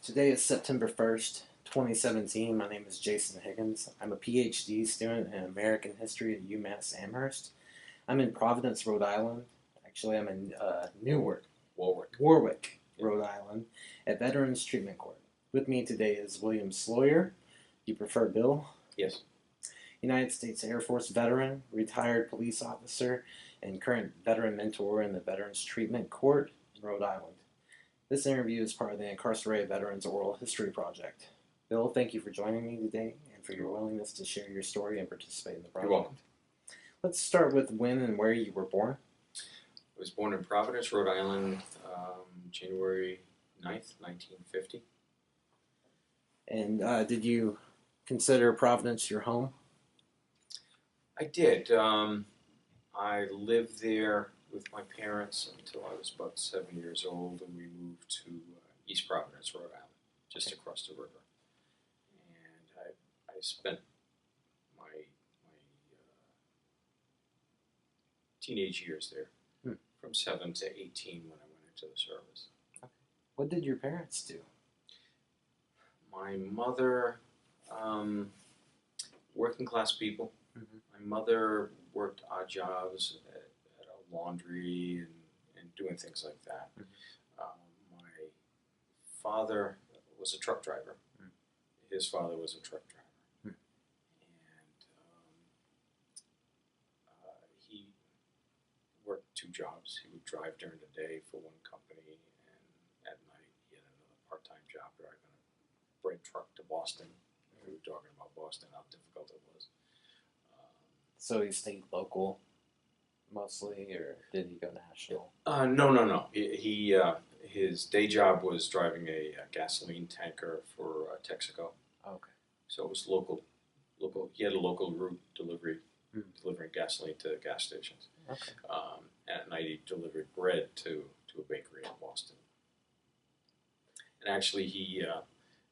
Today is September 1st, 2017. My name is Jason Higgins. I'm a Ph.D. student in American History at UMass Amherst. I'm in Providence, Rhode Island. Actually, I'm in Warwick, Rhode Island, at Veterans Treatment Court. With me today is William Sloyer. You prefer Bill? Yes. United States Air Force veteran, retired police officer, and current veteran mentor in the Veterans Treatment Court in Rhode Island. This interview is part of the Incarcerated Veterans Oral History Project. Bill, thank you for joining me today and for your willingness to share your story and participate in the project. You're welcome. Let's start with when and where you were born. I was born in Providence, Rhode Island, January 9th, 1950. And did you consider Providence your home? I did. I lived there with my parents until I was about 7 years old, and we moved to East Providence, Rhode Island, just across the river. And I spent my teenage years there, from 7 to 18 when I went into the service. Okay. What did your parents do? My mother, working class people. My mother worked odd jobs at a laundry and doing things like that. My father was a truck driver. His father was a truck driver. And he worked two jobs. He would drive during the day for one company, and at night he had another part-time job driving a bread truck to Boston. We were talking about Boston, how difficult it was. So he stayed local mostly, or did he go national? No. His day job was driving a gasoline tanker for Texaco. Okay. So it was local. He had a local route delivering gasoline to gas stations. Okay. And at night he delivered bread to a bakery in Boston. And actually, he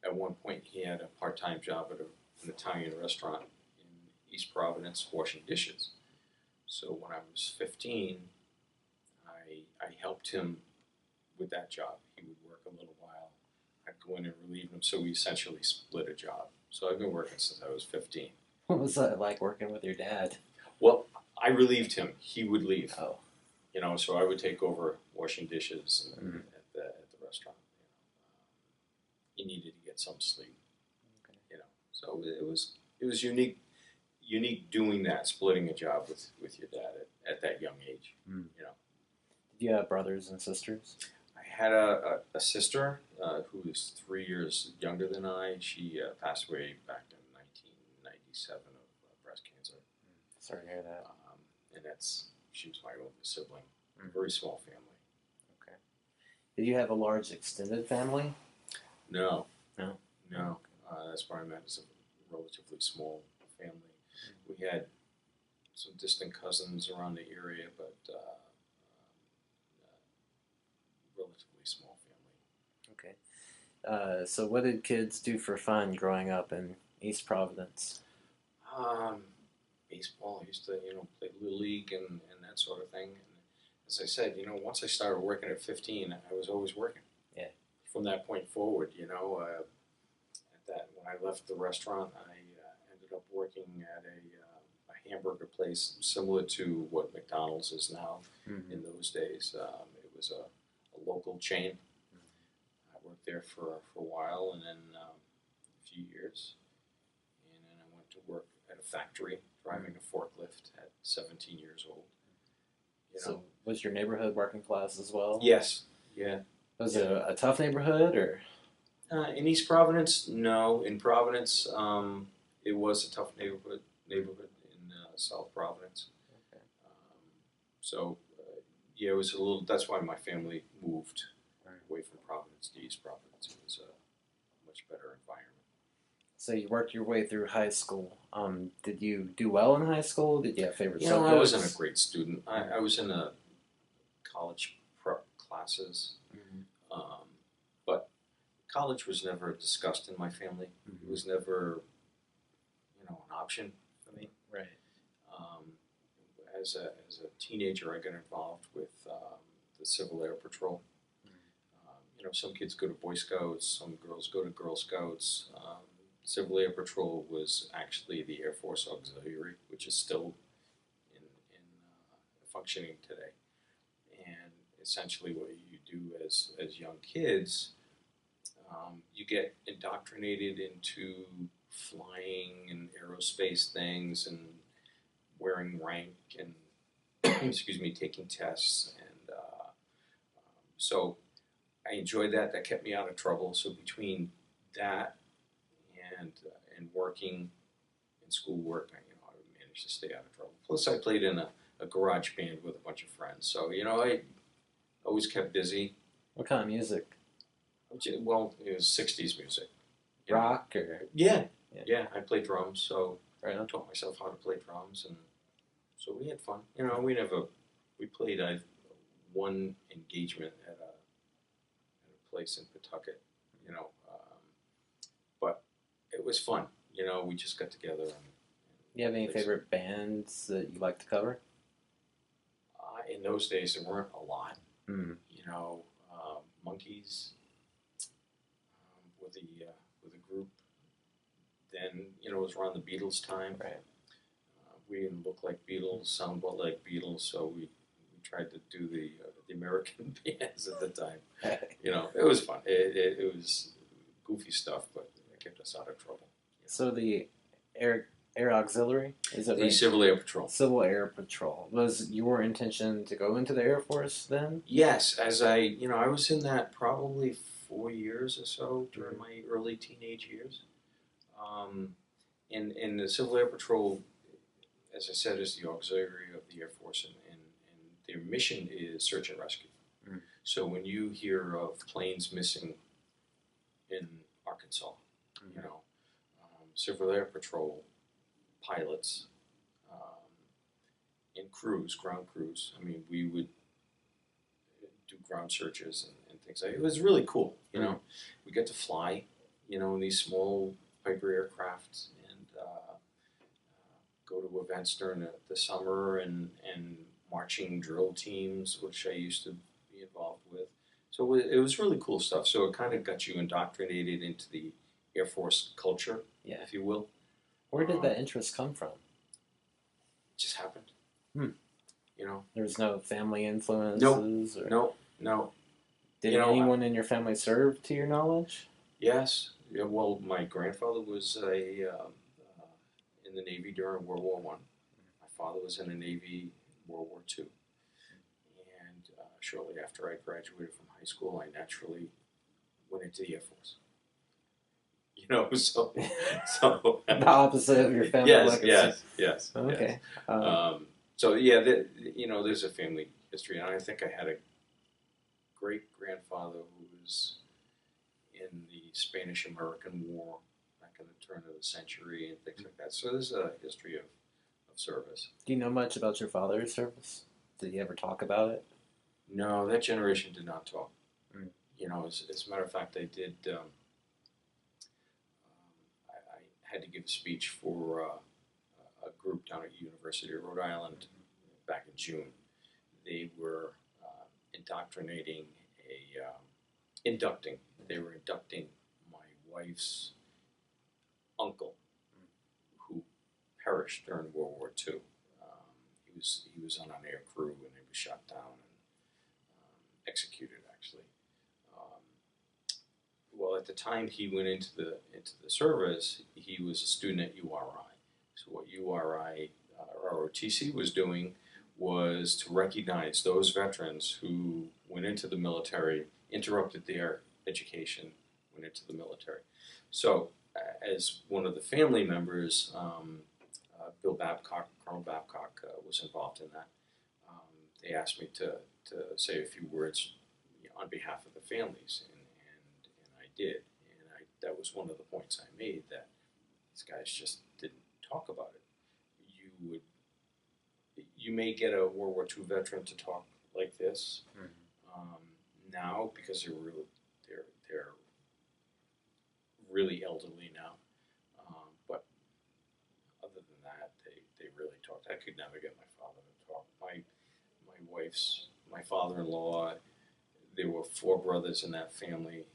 at one point he had a part-time job at an Italian restaurant in East Providence, washing dishes. So when I was 15, I helped him with that job. He would work a little while. I'd go in and relieve him. So we essentially split a job. So I've been working since I was 15. What was that like working with your dad? Well, I relieved him. He would leave. Oh. So I would take over washing dishes at the restaurant. He needed to get some sleep. Okay. So it was unique doing that, splitting a job with your dad at that young age. Did you have brothers and sisters? I had a sister who was 3 years younger than I. She passed away back in 1997 of breast cancer. Sorry to hear that. And she was my oldest sibling. A very small family. Okay. Did you have a large extended family? No. No? No. That's what I meant, is a relatively small family. We had some distant cousins around the area, but relatively small family. Okay. So what did kids do for fun growing up in East Providence? Baseball. I used to, play Little League and that sort of thing. And as I said, once I started working at 15, I was always working. Yeah. From that point forward, when I left the restaurant, I ended up working at a hamburger place similar to what McDonald's is now. In those days. It was a local chain. I worked there for a while, and then a few years. And then I went to work at a factory, driving a forklift at 17 years old. So was your neighborhood working class as well? Yes. Yeah. Was it a tough neighborhood, or? In East Providence, no. In Providence, it was a tough neighborhood in South Providence. Okay. It was a little. That's why my family moved away from Providence to East Providence. It was a much better environment. So you worked your way through high school. Did you do well in high school? Did you have favorite subjects? I wasn't a great student. I was in a college prep classes. But college was never discussed in my family. It was never, an option for me. Right. As a teenager, I got involved with the Civil Air Patrol. some kids go to Boy Scouts, some girls go to Girl Scouts. Civil Air Patrol was actually the Air Force Auxiliary, which is still in functioning today. And essentially, what you do as young kids, you get indoctrinated into flying and aerospace things and wearing rank and excuse me, taking tests, and so I enjoyed that. That kept me out of trouble. So between that and working and schoolwork, I managed to stay out of trouble. Plus, I played in a garage band with a bunch of friends, so I always kept busy. What kind of music? Well, it was '60s music. Rock or? Yeah. I played drums, so right I taught myself how to play drums, and so we had fun. We played one engagement at a place in Pawtucket, but it was fun. We just got together and you have any favorite bands that you like to cover? In those days, there weren't a lot. Mm. Monkeys with a group. Then it was around the Beatles time. Right. We didn't look like Beatles, sound like Beatles, so we tried to do the American bands at the time. It was fun. It was goofy stuff, but it kept us out of trouble. So the Air Auxiliary, is it the right? Civil Air Patrol. Civil Air Patrol. Was your intention to go into the Air Force then? Yes, as I was in that probably 4 years or so during my early teenage years. And the Civil Air Patrol, as I said, is the auxiliary of the Air Force, and their mission is search and rescue. Mm. So when you hear of planes missing in Arkansas, Civil Air Patrol pilots and ground crews, we would do ground searches and things like that. It was really cool, We get to fly, in these small Piper aircraft and go to events during the summer and marching drill teams, which I used to be involved with. So it was really cool stuff. So it kind of got you indoctrinated into the Air Force culture, if you will. Where did that interest come from? It just happened. There was no family influences? Nope. No. Did anyone in your family serve, to your knowledge? Yes. Yeah, well, my grandfather was in the Navy during World War I. My father was in the Navy in World War II. And shortly after I graduated from high school, I naturally went into the Air Force. So the opposite of your family legacy. Yes. Okay. Yes. There's a family history, and I think I had a great grandfather who was in the Spanish-American War back in the turn of the century and things like that. So there's a history of service. Do you know much about your father's service? Did he ever talk about it? No, that generation did not talk. Mm. As a matter of fact, I did. I had to give a speech for a group down at University of Rhode Island back in June. They were inducting. They were inducting my wife's uncle, who perished during World War II. He was on an air crew and he was shot down and executed. Actually, well, at the time he went into the service, he was a student at URI. So what URI ROTC was doing was to recognize those veterans who went into the military, interrupted their education, went into the military. So, as one of the family members, Bill Babcock, Colonel Babcock, was involved in that. They asked me to say a few words on behalf of the families, and I did. And that was one of the points I made, that these guys just didn't talk about it. You may get a World War II veteran to talk like this now, because they're really elderly now. But other than that, they really talked. I could never get my father to talk. My father-in-law, there were 4 brothers in that family.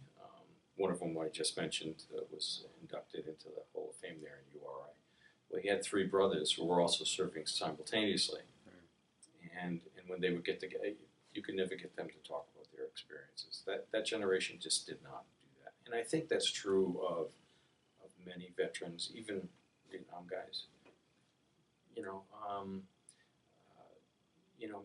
One of them, I just mentioned, was inducted into the Hall of Fame there in URI. Well, he had 3 brothers who were also serving simultaneously. And when they would get together, you could never get them to talk about their experiences. That generation just did not do that. And I think that's true of many veterans, even Vietnam guys.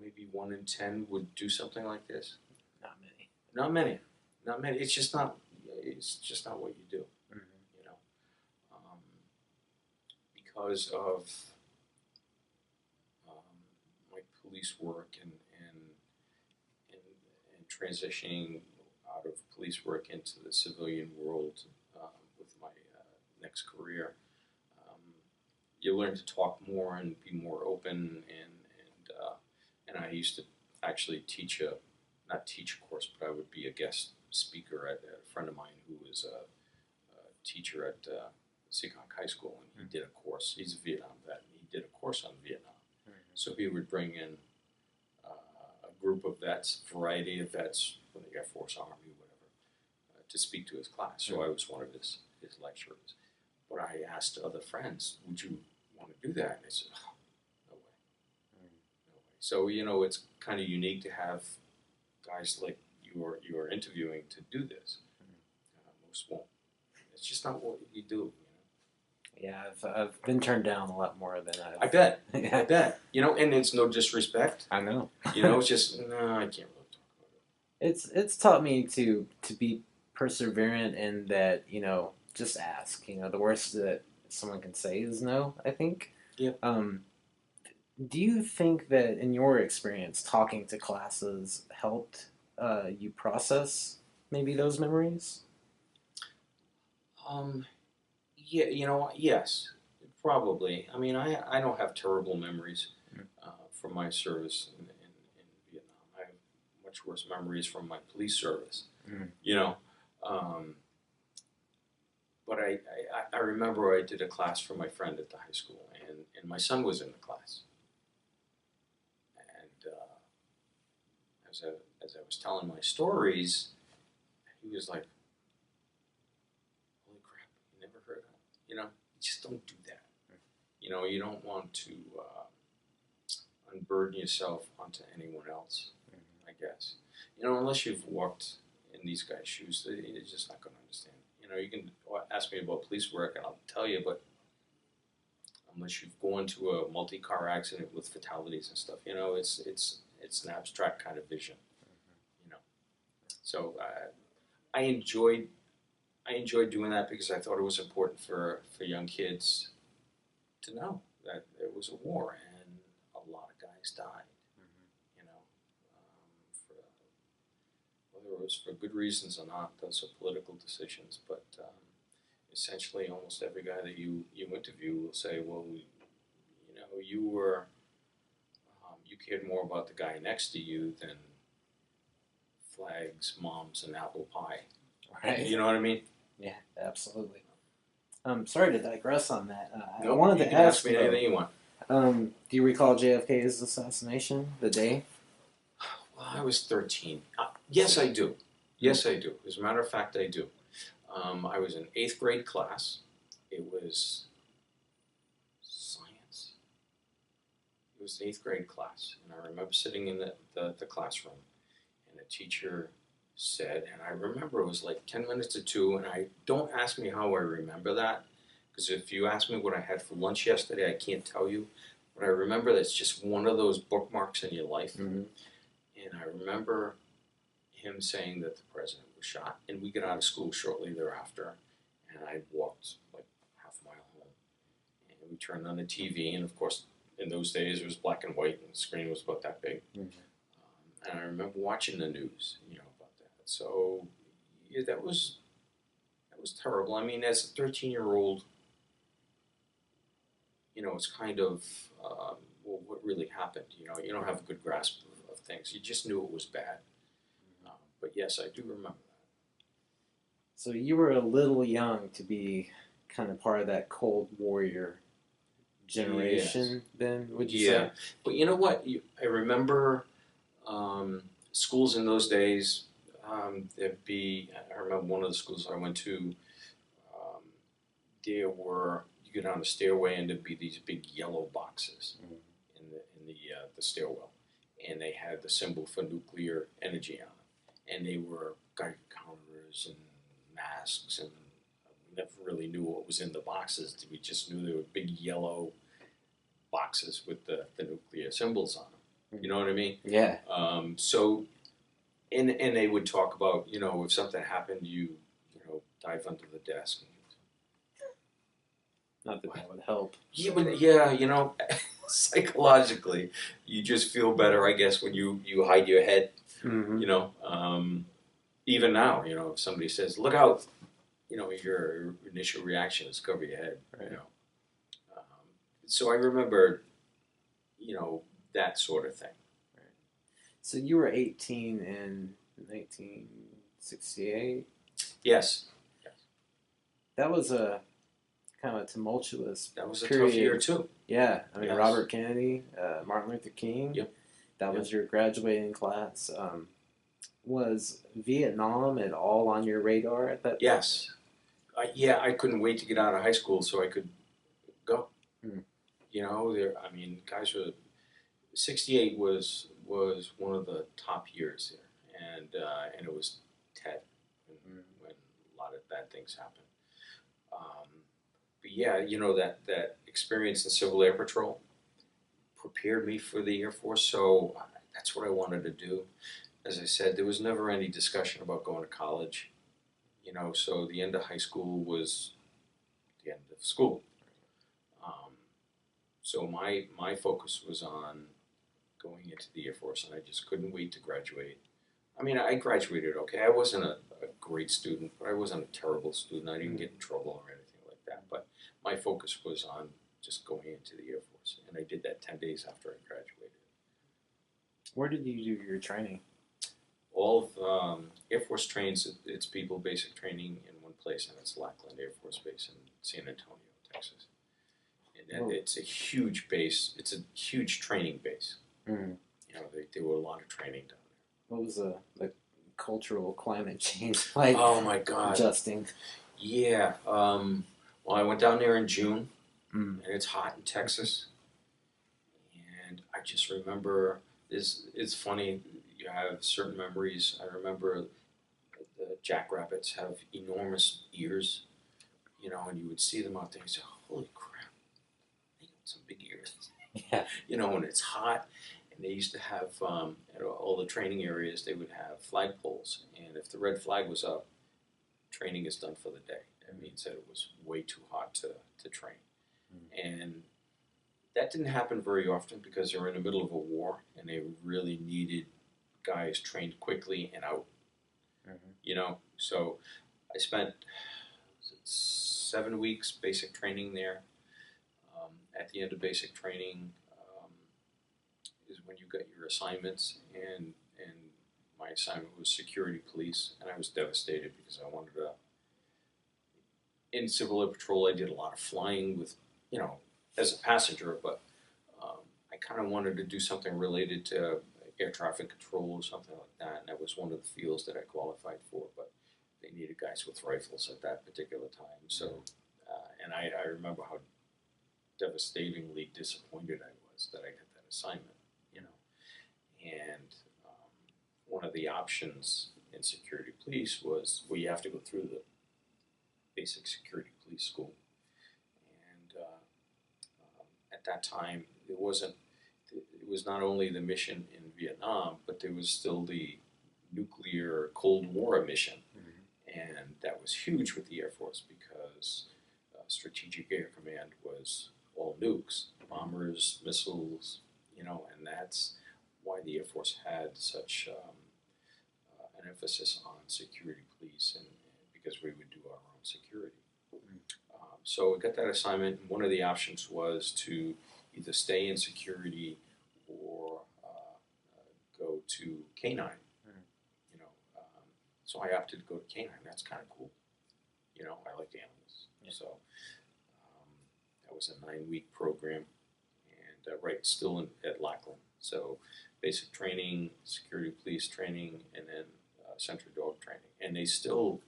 Maybe 1 in 10 would do something like this. Not many. Not many. Not many. It's just not. It's just not what you do. Because of my police work and transitioning out of police work into the civilian world with my next career, you learn to talk more and be more open, and I used to actually not teach a course, but I would be a guest speaker at a friend of mine who was a teacher at Seekonk High School, and he did a course. He's a Vietnam vet, and he did a course on Vietnam. So he would bring in a group of vets, variety of vets from the Air Force, Army, whatever, to speak to his class. So I was one of his lecturers. But I asked other friends, would you want to do that? And they said, oh, no way. No way. So, it's kind of unique to have guys like you're interviewing to do this. Most won't. It's just not what you do. Yeah, I've been turned down a lot more than I bet. I bet. And it's no disrespect. I know. It's just no, I can't really talk about it. It's taught me to be perseverant and that just ask. The worst that someone can say is no, I think. Yeah. Do you think that in your experience talking to classes helped you process maybe those memories? Yeah, yes, probably. I mean, I don't have terrible memories from my service in Vietnam. I have much worse memories from my police service. But I remember I did a class for my friend at the high school, and my son was in the class. And as I was telling my stories, he was like, holy crap, you never heard of it. You just don't do that. You don't want to unburden yourself onto anyone else, I guess. Unless you've walked in these guys' shoes, they're just not going to understand. You can ask me about police work and I'll tell you, but unless you've gone to a multi-car accident with fatalities and stuff, it's an abstract kind of vision. So I enjoyed doing that because I thought it was important for young kids to know that there was a war and a lot of guys died. Whether it was for good reasons or not, those are political decisions. But essentially, almost every guy that you interview will say, "Well, you cared more about the guy next to you than flags, moms, and apple pie." Right. You know what I mean? Yeah, absolutely. Sorry to digress on that. Nope, I wanted to ask me anything you want. Do you recall JFK's assassination, the day? Well, I was 13. Yes, I do. Yes, I do. As a matter of fact, I do. I was in 8th grade class. It was science. It was an 8th grade class. And I remember sitting in the classroom, and the teacher said, and I remember it was like 10 minutes to 2, and don't ask me how I remember that, because if you ask me what I had for lunch yesterday, I can't tell you, but I remember that's just one of those bookmarks in your life. And I remember him saying that the president was shot, and we got out of school shortly thereafter, and I walked like half a mile home, and we turned on the TV, and of course in those days it was black and white, and the screen was about that big. And I remember watching the news, about that. So yeah, that was terrible. I mean, as a 13-year-old, it's kind of well, what really happened. You don't have a good grasp of things. You just knew it was bad. But yes, I do remember that. So you were a little young to be kind of part of that Cold Warrior generation, then, would you say? But you know what? I remember schools in those days, There'd be, I remember one of the schools I went to, um, there were, you go down the stairway and there'd be these big yellow boxes in the stairwell. And they had the symbol for nuclear energy on them. And they were Geiger counters and masks, and we never really knew what was in the boxes. We just knew they were big yellow boxes with the nuclear symbols on them. You know what I mean? Yeah. And they would talk about, if something happened, you dive under the desk. Not that that would help. Yeah, psychologically, you just feel better, I guess, when you hide your head. Mm-hmm. Even now, if somebody says, "Look out," your initial reaction is cover your head. Right. So I remember, that sort of thing. So you were 18 in 1968? Yes. That was a kind of a tumultuous That was a period. tough year too. Yeah, I mean, Yes. Robert Kennedy, Martin Luther King. Yep. That was your graduating class. Was Vietnam at all on your radar at that point? Yes. I couldn't wait to get out of high school so I could go. Hmm. Guys were 68 was one of the top years there, and it was Ted when a lot of bad things happened. But yeah, that experience in Civil Air Patrol prepared me for the Air Force, so that's what I wanted to do. As I said, there was never any discussion about going to college, so the end of high school was the end of school. So my focus was on going into the Air Force, and I just couldn't wait to graduate. I mean, I graduated okay. I wasn't a great student, but I wasn't a terrible student. I didn't get in trouble or anything like that. But my focus was on just going into the Air Force, and I did that 10 days after I graduated. Where did you do your training? All of Air Force trains its people basic training in one place, and it's Lackland Air Force Base in San Antonio, Texas. And it's a huge base. It's a huge training base. Mm-hmm. They do a lot of training down there. What was the cultural climate change like? Oh my God! Adjusting. Yeah. Well, I went down there in June, Mm. and it's hot in Texas. And I just remember it's funny. You have certain memories. I remember the jackrabbits have enormous ears, and you would see them out there and say, "Holy crap, they got some big ears." Yeah. When it's hot. And they used to have, at all the training areas, they would have flagpoles. And if the red flag was up, training is done for the day. That means that it was way too hot to train. And that didn't happen very often because they were in the middle of a war and they really needed guys trained quickly and out. So I spent 7 weeks basic training there. At the end of basic training, is when you got your assignments, and my assignment was security police, and I was devastated because I wanted to. In Civil Air Patrol, I did a lot of flying with, as a passenger, but I kind of wanted to do something related to air traffic control or something like that, and that was one of the fields that I qualified for, but they needed guys with rifles at that particular time, so, and I remember how devastatingly disappointed I was that I got that assignment. And one of the options in security police was, well, you have to go through the basic security police school. And at that time, it was not only the mission in Vietnam, but there was still the nuclear Cold War mission. Mm-hmm. And that was huge with the Air Force because Strategic Air Command was all nukes, bombers, missiles, and that's why the Air Force had such an emphasis on security police, and because we would do our own security. So we got that assignment, and one of the options was to either stay in security or go to K-9. So I opted to go to K-9. That's kind of cool. I like animals. Yeah. So that was a 9-week program, and still at Lackland. So basic training, security police training, and then sentry dog training, and they still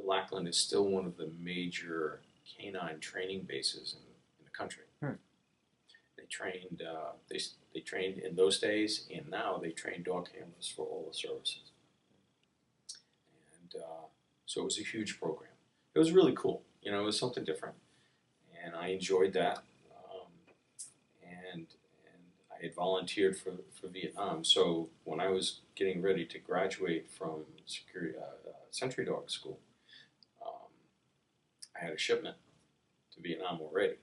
Lackland is still one of the major canine training bases in the country. They trained they trained in those days, and now they train dog handlers for all the services. And so it was a huge program. It was really cool. You know, it was something different, and I enjoyed that. And I had volunteered for Vietnam. So when I was getting ready to graduate from sentry dog school, I had a shipment to Vietnam already.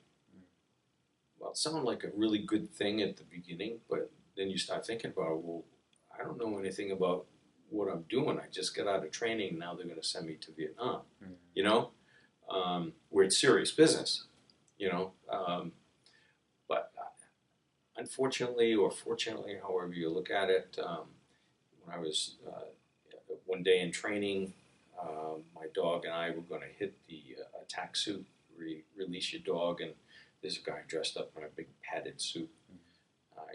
Well, it sounded like a really good thing at the beginning, but then you start thinking about, well, I don't know anything about what I'm doing. I just got out of training, now they're going to send me to Vietnam, you know, where it's serious business, you know. But unfortunately, or fortunately, however you look at it, when I was one day in training, my dog and I were going to hit the attack suit, release your dog, and there's a guy dressed up in a big padded suit.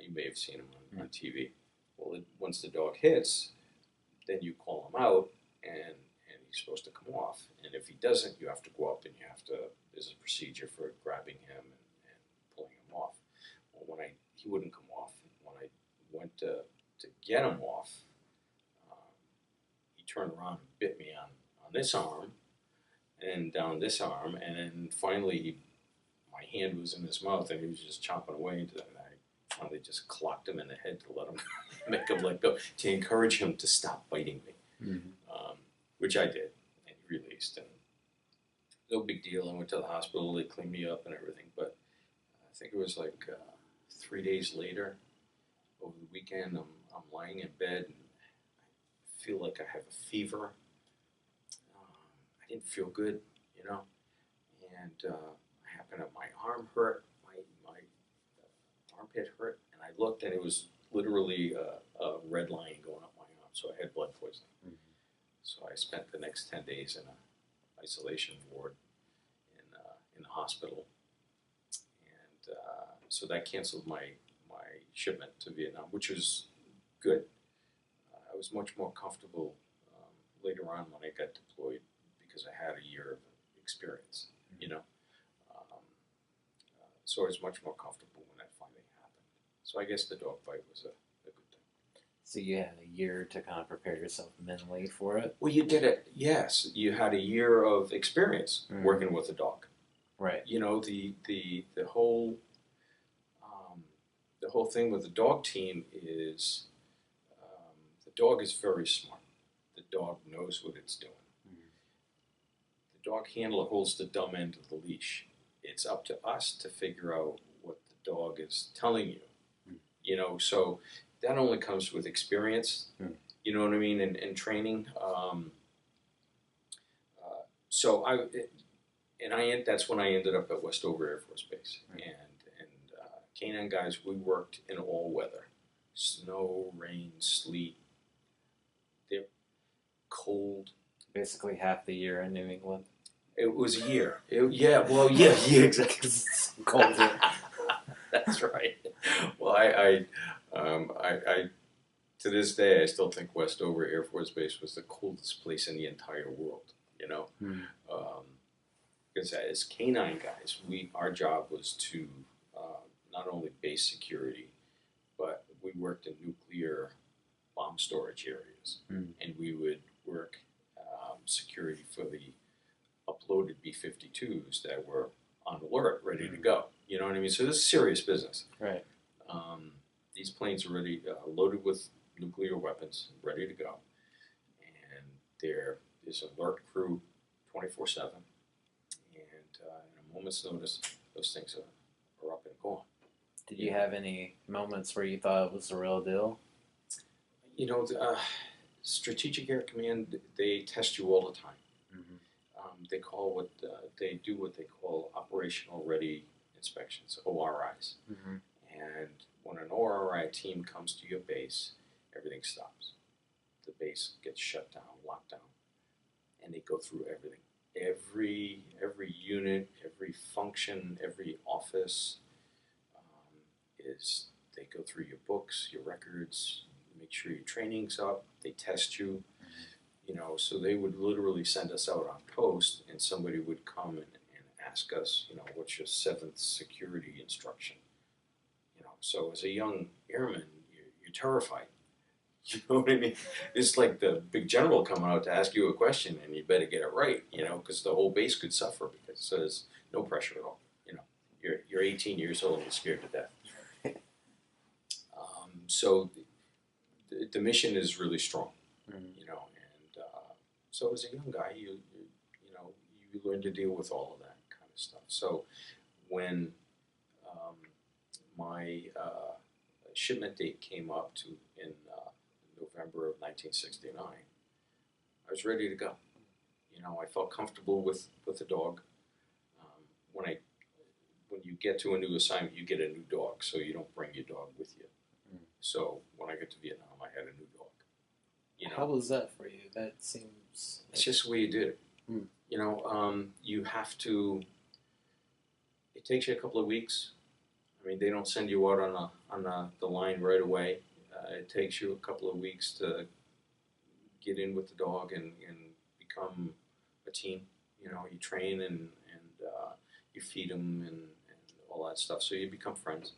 You may have seen him on TV. Well, once the dog hits, then you call him out, and he's supposed to come off. And if he doesn't, you have to go up and there's a procedure for grabbing him and pulling him off. Well, he wouldn't come off. When I went to get him off, he turned around and bit me on this arm, and down this arm, and then finally my hand was in his mouth, and he was just chomping away into that. I finally just clocked him in the head to let him make him let go, to encourage him to stop biting me, which I did, and he released. And no big deal. I went to the hospital. They cleaned me up and everything. But I think it was like 3 days later, over the weekend, I'm lying in bed, and I feel like I have a fever. I didn't feel good, you know, and I happened to, my arm hurt, my armpit hurt, and I looked, and it was literally a red line going up my arm, so I had blood poisoning. So I spent the next 10 days in an isolation ward in the hospital, and so that canceled my shipment to Vietnam, which was good. I was much more comfortable later on when I got deployed, because I had a year of experience, you know. So I was much more comfortable when that finally happened. So I guess the dog fight was a good thing. So you had a year to kind of prepare yourself mentally for it? Well, you did it, yes. You had a year of experience working with a dog. Right. You know, the whole thing with the dog team is the dog is very smart. The dog knows what it's doing. The dog handler holds the dumb end of the leash. It's up to us to figure out what the dog is telling you. You know, so that only comes with experience. You know what I mean? And training. That's when I ended up at Westover Air Force Base. And canine guys, we worked in all weather. Snow, rain, sleet. They're cold. Basically half the year in New England. It was a year. Yeah, exactly. Cold here. That's right. Well, I to this day, I still think Westover Air Force Base was the coldest place in the entire world. You know, because as canine guys, our job was to not only base security, but we worked in nuclear bomb storage areas, and we would work security for the uploaded B-52s that were on alert, ready to go. You know what I mean? So this is serious business. Right. These planes are ready, loaded with nuclear weapons, ready to go. And there's an alert crew 24/7. And in a moment's notice, those things are up and gone. Did you have any moments where you thought it was the real deal? You know, Strategic Air Command, they test you all the time. They do what they call operational ready inspections, ORIs. And when an ORI team comes to your base, everything stops. The base gets shut down, locked down, and they go through everything. Every unit, every function, every office they go through your books, your records, make sure your training's up. They test you. So they would literally send us out on post, and somebody would come and ask us, what's your seventh security instruction? So as a young airman, you're terrified. You know what I mean? It's like the big general coming out to ask you a question, and you better get it right, because the whole base could suffer because there's no pressure at all. You're 18 years old and scared to death. So the mission is really strong, and so as a young guy, you learn to deal with all of that kind of stuff. So when my shipment date came up in November of 1969, I was ready to go. I felt comfortable with the dog. When you get to a new assignment, you get a new dog, so you don't bring your dog with you. So when I got to Vietnam, I had a new dog. How was that for you? That seems... It's just the way you did it. You have to... It takes you a couple of weeks. I mean, they don't send you out on the line right away. It takes you a couple of weeks to get in with the dog and become a team. You train and you feed them and all that stuff, so you become friends.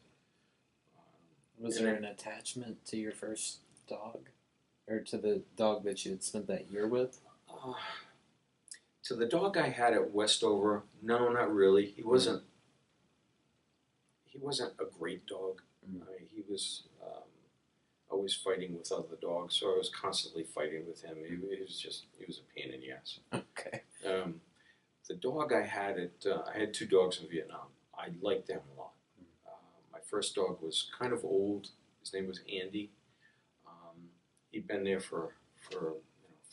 Was there an attachment to your first dog? Or to the dog that you had spent that year with? To the dog I had at Westover, no, not really. He wasn't a great dog. I mean, he was always fighting with other dogs, so I was constantly fighting with him. He was a pain in the ass. Okay. The dog I had I had two dogs in Vietnam. I liked them a lot. My first dog was kind of old. His name was Andy. He'd been there for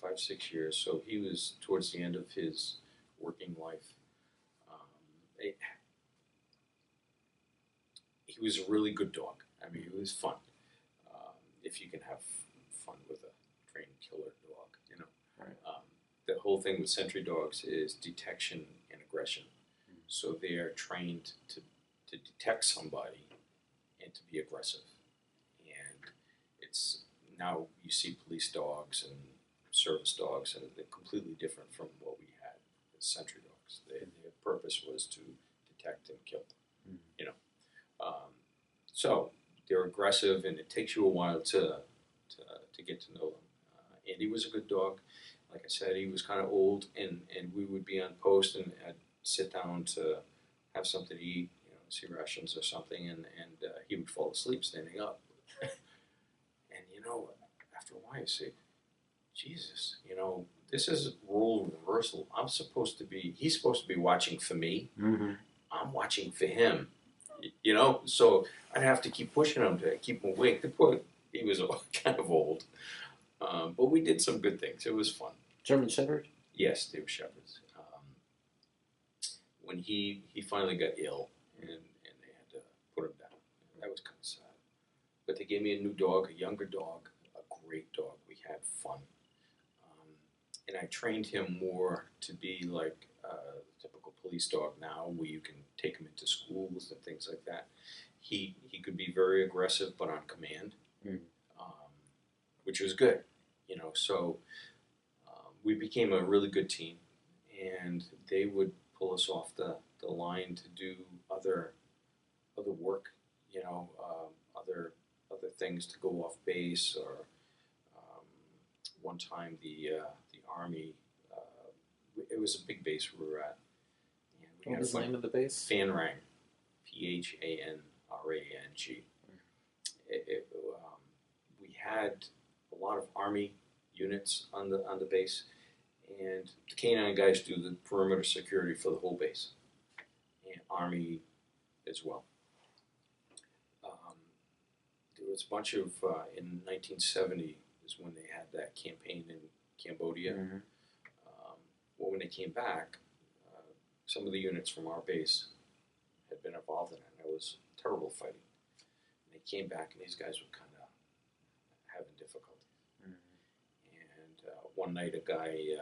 5-6 years, so he was towards the end of his working life. He was a really good dog. I mean, it was fun. If you can have fun with a trained killer dog, Right. The whole thing with sentry dogs is detection and aggression. So they are trained to detect somebody and to be aggressive. And it's now you see police dogs and service dogs, and they're completely different from what we had as sentry dogs. Their purpose was to detect and kill. So they're aggressive, and it takes you a while to get to know them. Andy was a good dog. Like I said, he was kind of old, and we would be on post, and I'd sit down to have something to eat, see rations or something, and he would fall asleep standing up. And after a while you say, Jesus, this is role reversal. He's supposed to be watching for me. Mm-hmm. I'm watching for him. So I'd have to keep pushing him to keep him awake. He was kind of old. But we did some good things. It was fun. German Shepherd? Yes, they were shepherds. When he finally got ill and they had to put him down, that was kind of sad. But they gave me a new dog, a younger dog, a great dog. We had fun. And I trained him more to be like a typical police dog now, where you can take him into schools and things like that. He could be very aggressive, but on command, which was good. So we became a really good team, and they would pull us off the line to do other work, other things to go off base, or one time the Army, it was a big base we were at. And we What was the name of the base? Phan Rang, Phanrang. We had a lot of Army units on the base, and the K-9 guys do the perimeter security for the whole base, and Army as well. There was a bunch of, in 1970 is when they had that campaign in Cambodia. Mm-hmm. Well, when they came back, some of the units from our base had been involved in it, and it was terrible fighting. And they came back, and these guys were kind of having difficulty. Mm-hmm. And one night, a guy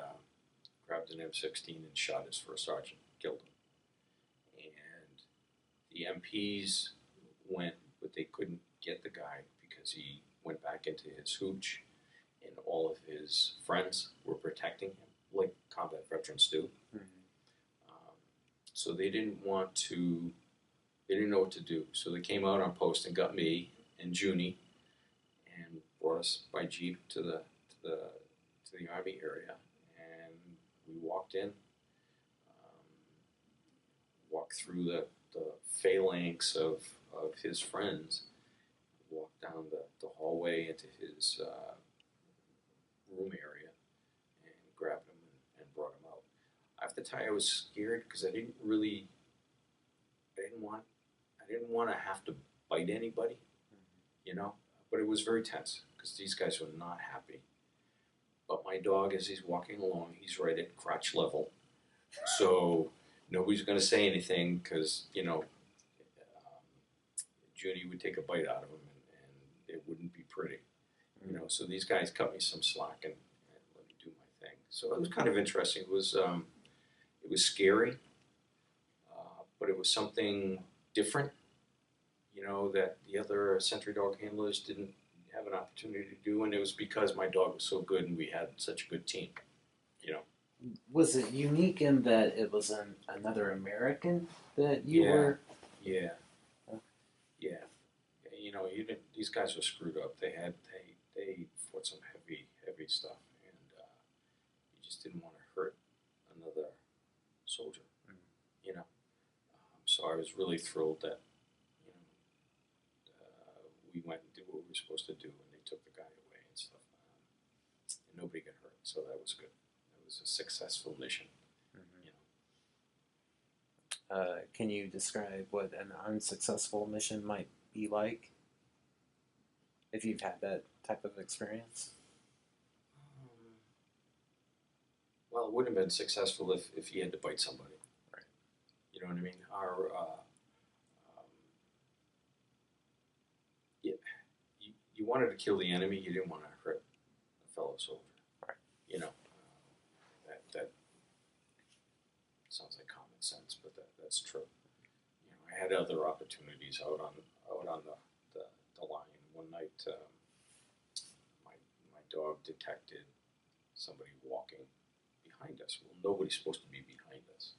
grabbed an M16 and shot his first sergeant, killed him. And the MPs went, but they couldn't get the guy because he went back into his hooch, and and all of his friends were protecting him, like combat veterans do. So they didn't know what to do. So they came out on post and got me and Junie and brought us by jeep to the Army area, and we walked in, walked through the phalanx of his friends, walked down the hallway into his room area, and grabbed him and brought him out. I have to tell you, I was scared because I didn't want to have to bite anybody, you know. But it was very tense because these guys were not happy. But my dog, as he's walking along, he's right at crotch level, so nobody's going to say anything because, you know, Judy would take a bite out of him, and it wouldn't be pretty, you know. So these guys cut me some slack and let me do my thing. So it was kind of interesting. It was scary, but it was something different, you know, that the other sentry dog handlers didn't have an opportunity to do, and it was because my dog was so good and we had such a good team, you know. Was it unique in that it was another American that you were? Yeah. You know, these guys were screwed up. They fought some heavy stuff, and you just didn't want to hurt another soldier, you know. So I was really thrilled that, you know, we went and did what we were supposed to do, and they took the guy away and stuff, and nobody got hurt. So that was good. It was a successful mission. You know. Can you describe what an unsuccessful mission might be like, if you've had that type of experience? Well, it wouldn't have been successful if he had to bite somebody. Right. You know what I mean? You wanted to kill the enemy. You didn't want to hurt a fellow soldier. Right. You know, that sounds like common sense, but that's true. You know, I had other opportunities out on the line. One night, my dog detected somebody walking behind us. Well, nobody's supposed to be behind us.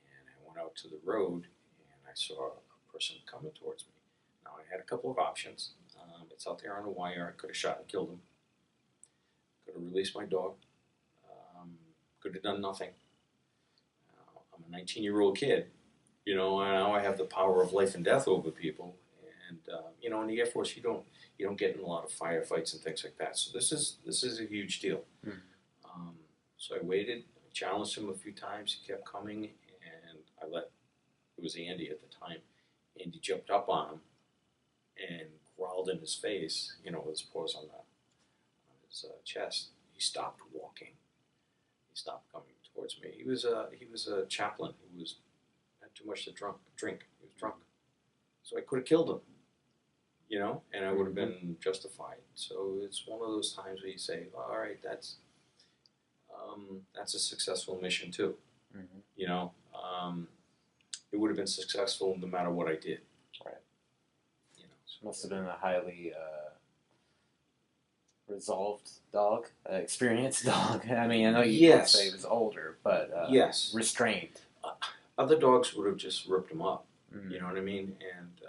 And I went out to the road, and I saw a person coming towards me. Now, I had a couple of options. It's out there on a wire. I could have shot and killed him. Could have released my dog. Could have done nothing. I'm a 19-year-old kid. You know, now I have the power of life and death over people. And you know, in the Air Force, you don't get in a lot of firefights and things like that. So this is a huge deal. So I waited. I challenged him a few times. He kept coming, and it was Andy at the time. Andy jumped up on him and growled in his face, you know, with his paws on his chest. He stopped walking. He stopped coming towards me. He was a chaplain who had too much to drink. He was drunk. So I could have killed him, you know, and I would have been justified. So it's one of those times where you say, all right, that's a successful mission too. You know, it would have been successful no matter what I did. Right. You know, so must have been a highly resolved dog, experienced dog. I mean, I know you can't say he was older, but yes, restrained. Other dogs would have just ripped him up. You know what I mean? And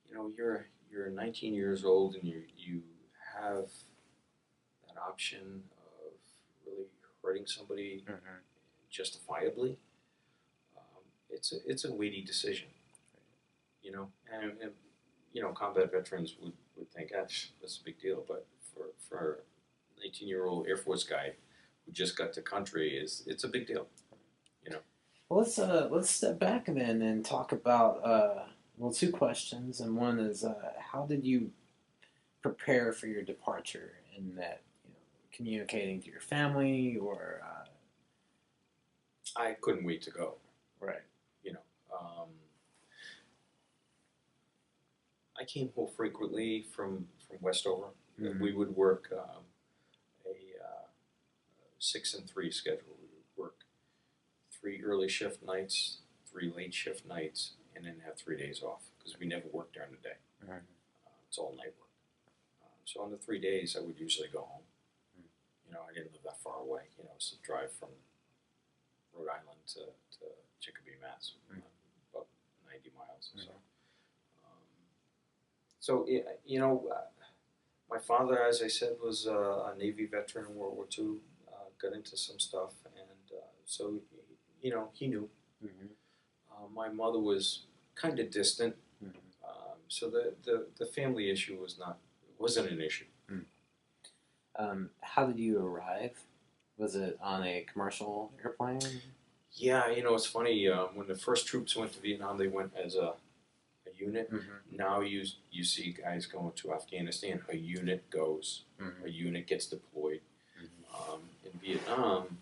you know, you're 19 years old, and you have that option of really hurting somebody justifiably. It's a weighty decision. You know, and you know, combat veterans would think, gosh, that's a big deal. But for an 18-year-old Air Force guy who just got to country, it's a big deal. You know. Well, let's step back then and talk about two questions, and one is how did you prepare for your departure? In that, you know, communicating to your family, or I couldn't wait to go. Right. You know, I came home frequently from Westover. We would work a 6 and 3 schedule. We would work 3 early shift nights, 3 late shift nights, and then have 3 days off because we never worked during the day. It's all night work. So on the 3 days, I would usually go home. You know, I didn't live that far away. You know, it's a drive from Rhode Island to Chicopee, Mass. About 90 miles or so. You know, my father, as I said, was a Navy veteran in World War II. Got into some stuff, and so you know, he knew. My mother was kind of distant, so the family issue wasn't an issue. How did you arrive? Was it on a commercial airplane? Yeah, you know, it's funny. When the first troops went to Vietnam, they went as a unit. Now you see guys going to Afghanistan. A unit goes. A unit gets deployed. In Vietnam,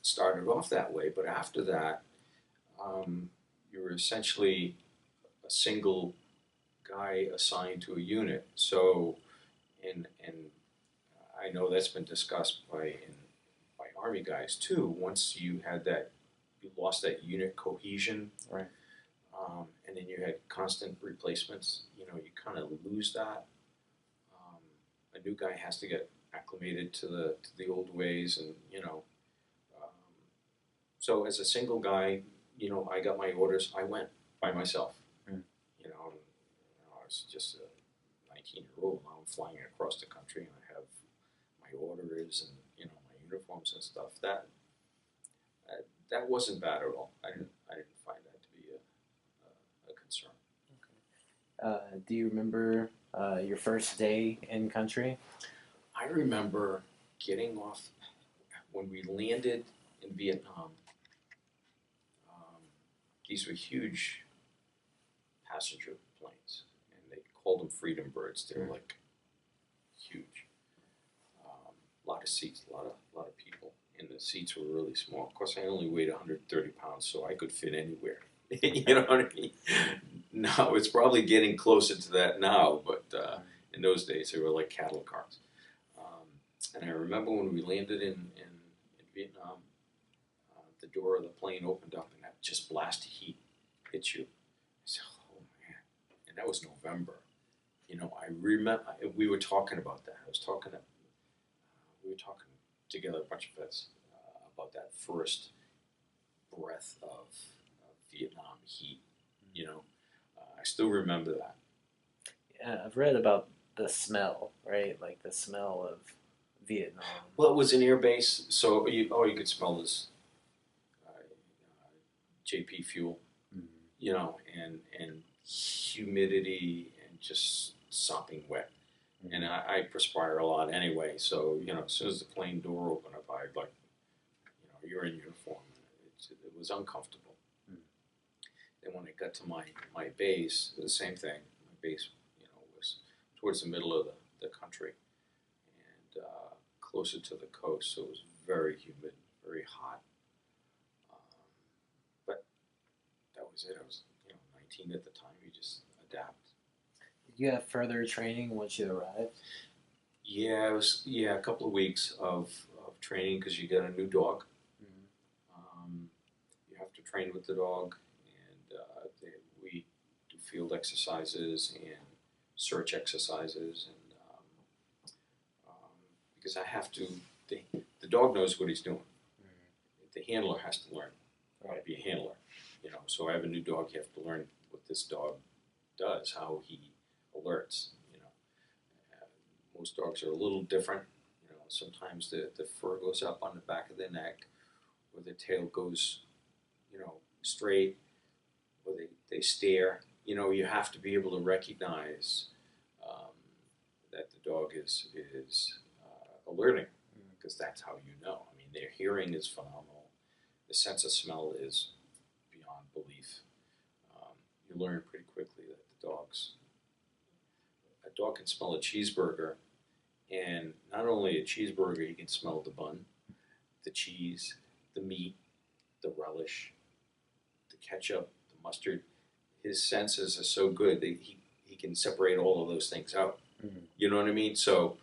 started off that way, but after that, you were essentially a single guy assigned to a unit. So, and I know that's been discussed by Army guys too. Once you had that, you lost that unit cohesion, Right. And then you had constant replacements. You know, you kind of lose that. A new guy has to get acclimated to the old ways, and you know. So as a single guy, you know, I got my orders. I went by myself. You know, I was just a 19-year-old. Now I'm flying across the country, and I have my orders and you know my uniforms and stuff. That wasn't bad at all. I didn't find that to be a concern. Do you remember your first day in country? I remember getting off when we landed in Vietnam. These were huge passenger planes, and they called them Freedom Birds. They were like huge. A lot of seats, a lot of people, and the seats were really small. Of course, I only weighed 130 pounds, so I could fit anywhere. You know what I mean? Now it's probably getting closer to that now, but in those days they were like cattle cars. And I remember when we landed in Vietnam, the door of the plane opened up, and that just blast of heat hit you. I said, "Oh man!" And that was November. You know, I remember we were talking about that. We were talking together, a bunch of us, about that first breath of Vietnam heat. You know, I still remember that. Yeah, I've read about the smell, right? Like the smell of Vietnam. Well, it was an air base, so you could smell this JP fuel, you know, and humidity and just sopping wet. And I perspire a lot anyway, so you know, as soon as the plane door opened up, I'd like, you know, you're in uniform. It was uncomfortable. Then when I got to my base, the same thing. My base, you know, was towards the middle of the country and closer to the coast, so it was very humid, very hot. But that was it. I was, you know, 19 at the time. You just adapt. Did you have further training once you arrived? Yeah, it was a couple of weeks of training because you get a new dog. You have to train with the dog, and we do field exercises and search exercises, and because I have to, the dog knows what he's doing. The handler has to learn how to be a handler. You know, so I have a new dog. You have to learn what this dog does, how he alerts. You know, most dogs are a little different. You know, sometimes the fur goes up on the back of their neck, or the tail goes, you know, straight, or they stare. You know, you have to be able to recognize that the dog is alerting, because that's how you know. I mean, their hearing is phenomenal. The sense of smell is beyond belief. You learn pretty quickly that a dog can smell a cheeseburger, and not only a cheeseburger, he can smell the bun, the cheese, the meat, the relish, the ketchup, the mustard. His senses are so good that he can separate all of those things out. You know what I mean? So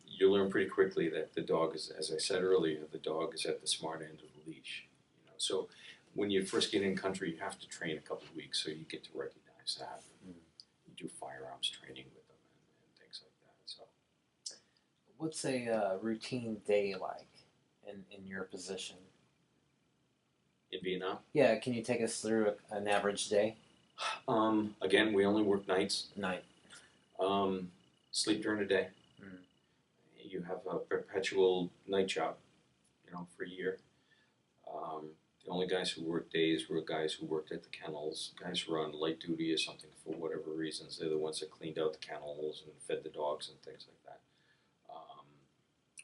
you learn pretty quickly that the dog is, as I said earlier, the dog is at the smart end of the leash. You know, so when you first get in country, you have to train a couple of weeks so you get to recognize that. You do firearms training with them and things like that. So What's a routine day like in your position? In Vietnam. Yeah, can you take us through an average day? Again, we only work nights. Night. Um, Sleep during the day. Mm. You have a perpetual night job, for a year. The only guys who worked days were guys who worked at the kennels. Guys who were on light duty or something for whatever reasons. They're the ones that cleaned out the kennels and fed the dogs and things like that.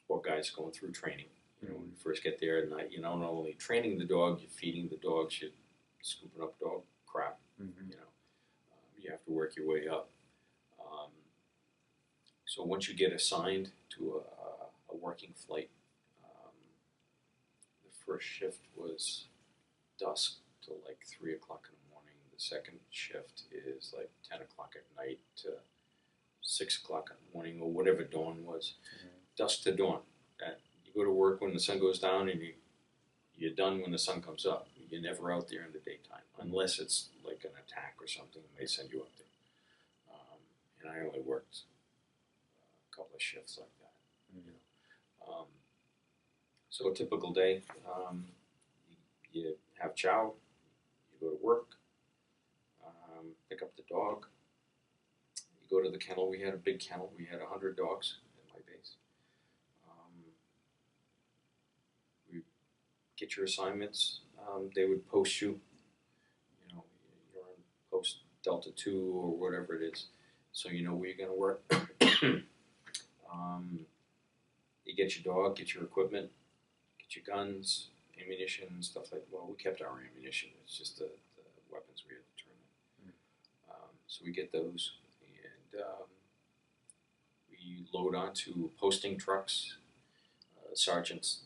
Or guys going through training. When you first get there at night, not only training the dog, you're feeding the dogs, you're scooping up dog crap. Mm-hmm. You have to work your way up. So once you get assigned to a working flight, the first shift was dusk till like 3 o'clock in the morning. The second shift is like 10 o'clock at night to 6 o'clock in the morning, or whatever dawn was. Mm-hmm. Dusk to dawn. You go to work when the sun goes down, and you're done when the sun comes up. You're never out there in the daytime, unless it's like an attack or something, and they send you up there. And I only worked a couple of shifts like that. Mm-hmm. So a typical day, you have chow, you go to work, pick up the dog, you go to the kennel. We had a big kennel. We had 100 dogs at my base. We get your assignments. They would post you. You're on post Delta 2 or whatever it is, so you know where you're going to work. You get your dog, get your equipment, get your guns, ammunition, stuff like. Well, we kept our ammunition. It's just the weapons we had to turn in. So we get those, and we load onto posting trucks. Sergeants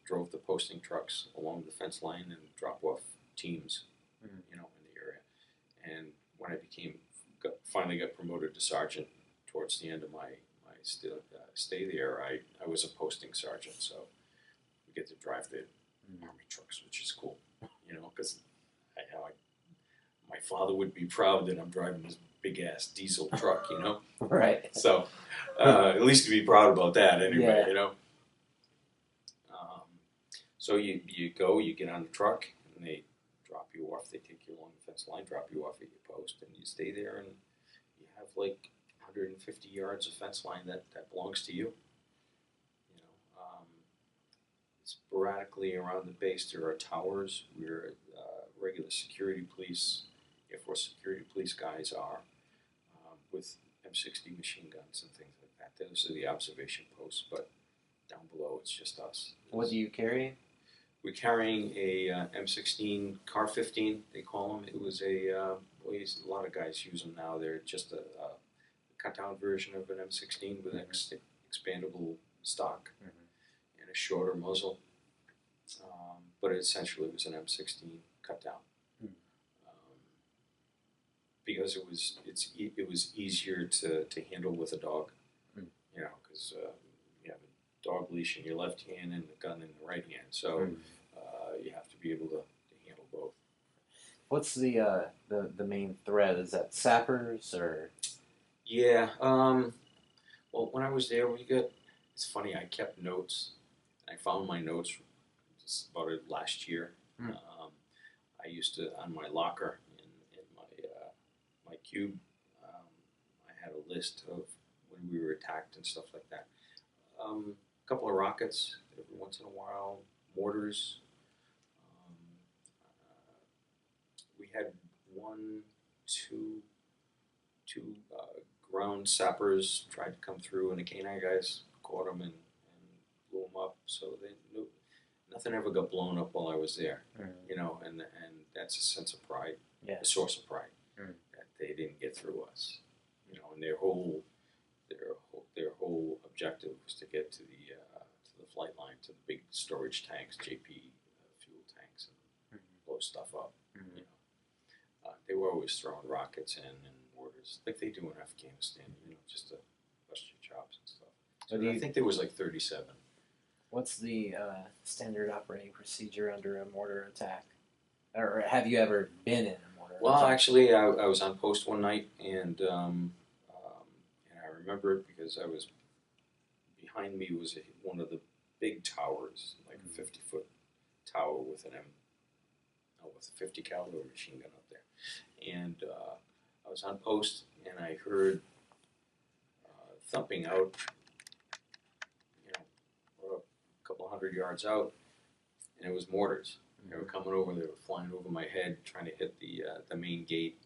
drove the posting trucks along the fence line and drop off teams, in the area. And when I finally got promoted to sergeant towards the end of my stay there, I was a posting sergeant, so we get to drive the army trucks, which is cool, because my father would be proud that I'm driving this big ass diesel truck, Right. So at least to be proud about that anyway, Yeah. So you go, you get on the truck, and they drop you off. They take you along the fence line, drop you off at your post, and you stay there, and you have like 150 yards of fence line that belongs to you. Sporadically around the base, there are towers where regular security police, Air Force security police guys are, with M60 machine guns and things like that. Those are the observation posts, but down below it's just us. What do you carry? We're carrying a M16 Car 15, they call them. It was a lot of guys use them now. They're just a cut-down version of an M16 with expandable stock and a shorter muzzle. But essentially it was an M16 cut down. Because it was easier to handle with a dog. Because you have a dog leash in your left hand and a gun in the right hand. So you have to be able to handle both. What's the main thread? Is that sappers or? Yeah. Well, when I was there, it's funny, I kept notes. I found my notes just about it last year. I used to, on my locker in my cube, I had a list of when we were attacked and stuff like that. A couple of rockets every once in a while, mortars. We had two ground sappers tried to come through, and the canine guys caught them and blew them up. So nothing ever got blown up while I was there, and that's a sense of pride, a source of pride, that they didn't get through us, and their whole objective was to get to the flight line, to the big storage tanks, JP fuel tanks, and blow stuff up. They were always throwing rockets in and mortars like they do in Afghanistan, just to bust your chops and stuff. So I think there was like 37. What's the standard operating procedure under a mortar attack? Or have you ever been in a mortar attack? Well, actually, I was on post one night, and I remember it because I was behind me was one of the big towers, like a 50-foot tower with with a 50 caliber machine gun up there. And I was on post, and I heard thumping out, a couple hundred yards out, and it was mortars. They were coming over. They were flying over my head, trying to hit the main gate.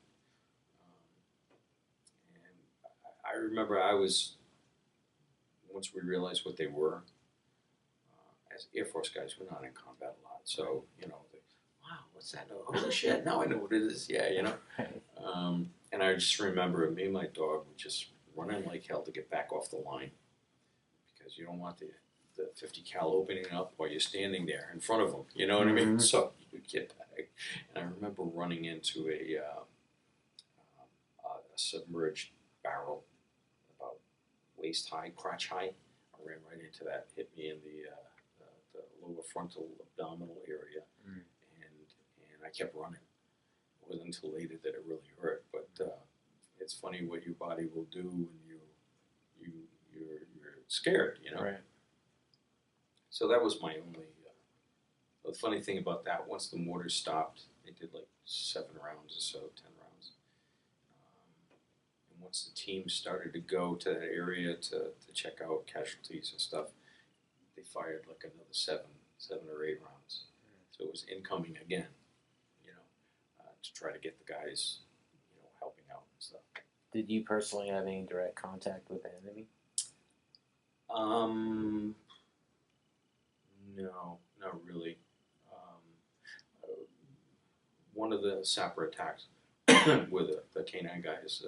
And I remember once we realized what they were, as Air Force guys, we're not in combat a lot, so wow, what's that? Oh shit! Now I know what it is. Yeah. And I just remember me and my dog were just running like hell to get back off the line, because you don't want the 50 cal opening up while you're standing there in front of them. You know what I mean? So you get back. And I remember running into a submerged barrel about waist high, crotch high. I ran right into that, hit me in the lower frontal abdominal area, and I kept running. It wasn't until later that it really hurt, but it's funny what your body will do when you're scared, Right. So that was my only. The funny thing about that, once the mortars stopped, they did like 7 rounds or so, 10 rounds. And once the team started to go to that area to check out casualties and stuff, they fired like another 7 or 8 rounds. So it was incoming again, to try to get the guys, helping out and stuff. Did you personally have any direct contact with the enemy? No, not really. One of the sapper attacks with the K9 guys,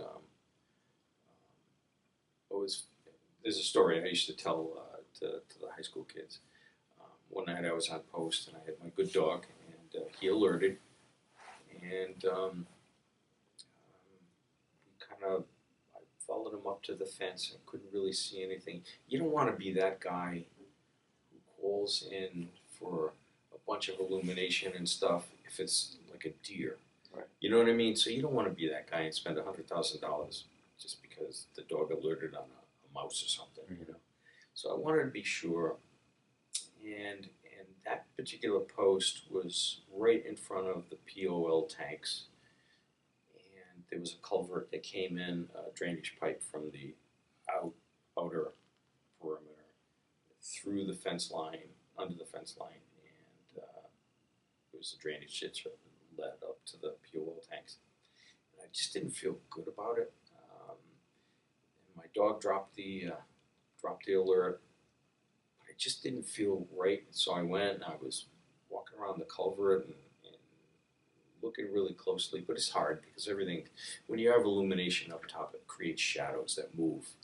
there's a story I used to tell to the high school kids. One night I was on post, and I had my good dog, and he alerted, and I followed him up to the fence and couldn't really see anything. You don't want to be that guy who calls in for a bunch of illumination and stuff if it's like a deer. Right. You know what I mean? So you don't want to be that guy and spend $100,000 just because the dog alerted on a mouse or something, So I wanted to be sure, and that particular post was right in front of the POL tanks, and there was a culvert that came in, a drainage pipe from the outer perimeter through the fence line, under the fence line, and there was a drainage ditch that led up to the POL tanks. And I just didn't feel good about it. And my dog dropped the alert, but I just didn't feel right. So I went and I was walking around the culvert and looking really closely, but it's hard because everything, when you have illumination up top, it creates shadows that move,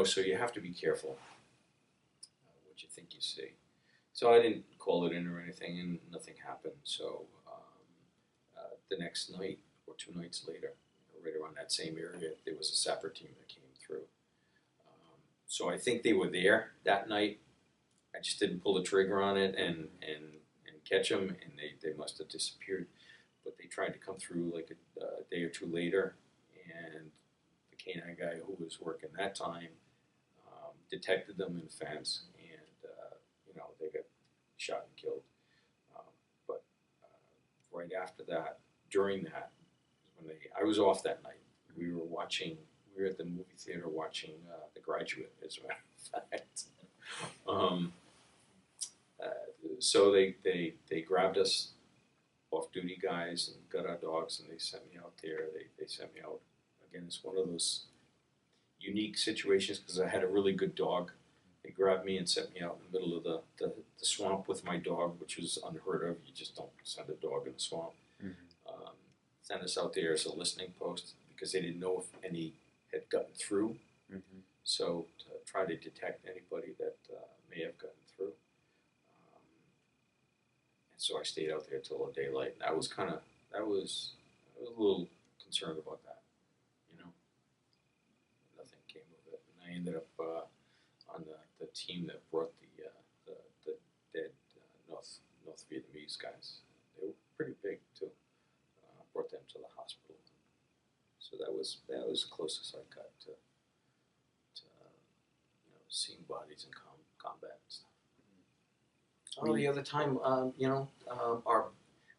so you have to be careful what you think you see. So I didn't call it in or anything, and nothing happened. So the next night or 2 nights later, right around that same area, there was a sapper team that came through. So I think they were there that night. I just didn't pull the trigger on it and catch them, and they must have disappeared. But they tried to come through like a day or 2 later, and the K9 guy who was working that time detected them in the fence, and they got shot and killed. But right after that, during that, when I was off that night. We were at the movie theater watching The Graduate, as a matter of fact. So they grabbed us, off-duty guys, and got our dogs, and they sent me out there. They sent me out. Again, it's one of those unique situations because I had a really good dog. They grabbed me and sent me out in the middle of the swamp with my dog, which was unheard of. You just don't send a dog in the swamp. Sent us out there as a listening post because they didn't know if any had gotten through. So to try to detect anybody that may have gotten through. And so I stayed out there till the daylight. And I was a little concerned about that, Nothing came of it. And I ended up on the team that brought the dead North Vietnamese guys. They were pretty big too. Brought them to the hospital. So that was the closest I got to seeing bodies in combat and stuff. Oh, the other time,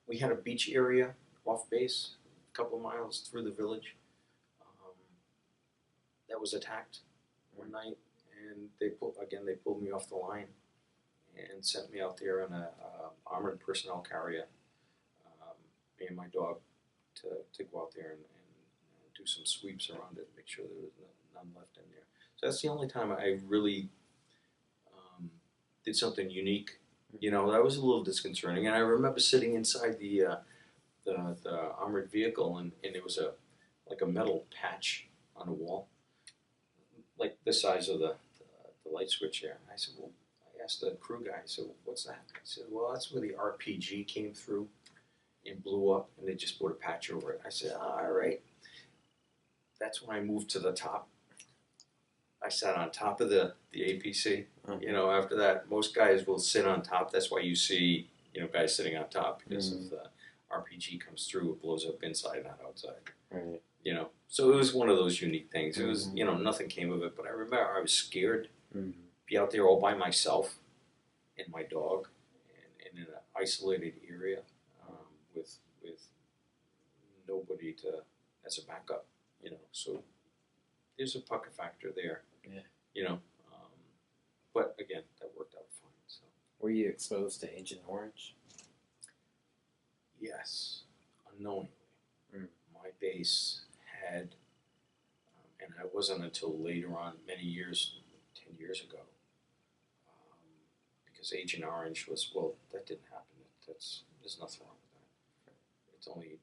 we had a beach area off base, a couple of miles through the village, that was attacked one night, and they pulled me off the line and sent me out there in a armored personnel carrier, me and my dog, to go out there and do some sweeps around it, make sure there was none left in there. So that's the only time I really did something unique. That was a little disconcerting. And I remember sitting inside the armored vehicle, and there was a metal patch on the wall, like the size of the light switch there. I said, well, I asked the crew guy, I said, well, what's that? He said, well, that's where the RPG came through and blew up, and they just put a patch over it. I said, all right. That's when I moved to the top. I sat on top of the APC. After that, most guys will sit on top. That's why you see, guys sitting on top, because if the RPG comes through, it blows up inside, not outside. Right. So it was one of those unique things. It was, nothing came of it, but I remember I was scared. Be out there all by myself and my dog, and in an isolated area, with nobody as a backup. So there's a pucker factor there. Yeah. But again, that worked out fine. So. Were you exposed to Agent Orange? Yes, unknowingly. My base had, and it wasn't until later on, many years, 10 years ago, because Agent Orange was, well, that didn't happen. There's nothing wrong with that. It's only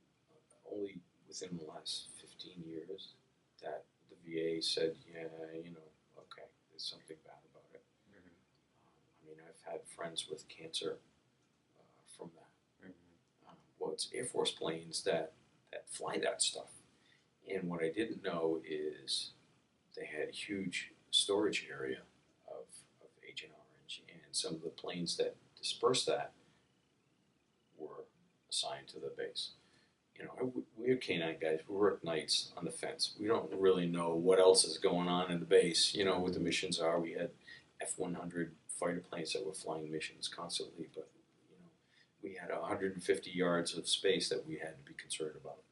within the last 15 years that the VA said, yeah, okay, there's something bad about it. I've had friends with cancer from that. Well, it's Air Force planes that fly that stuff. And what I didn't know is they had a huge storage area of Agent Orange, and some of the planes that dispersed that were assigned to the base. We're K-9 guys. We work nights on the fence. We don't really know what else is going on in the base. What the missions are. We had F-100 fighter planes that were flying missions constantly, but we had 150 yards of space that we had to be concerned about.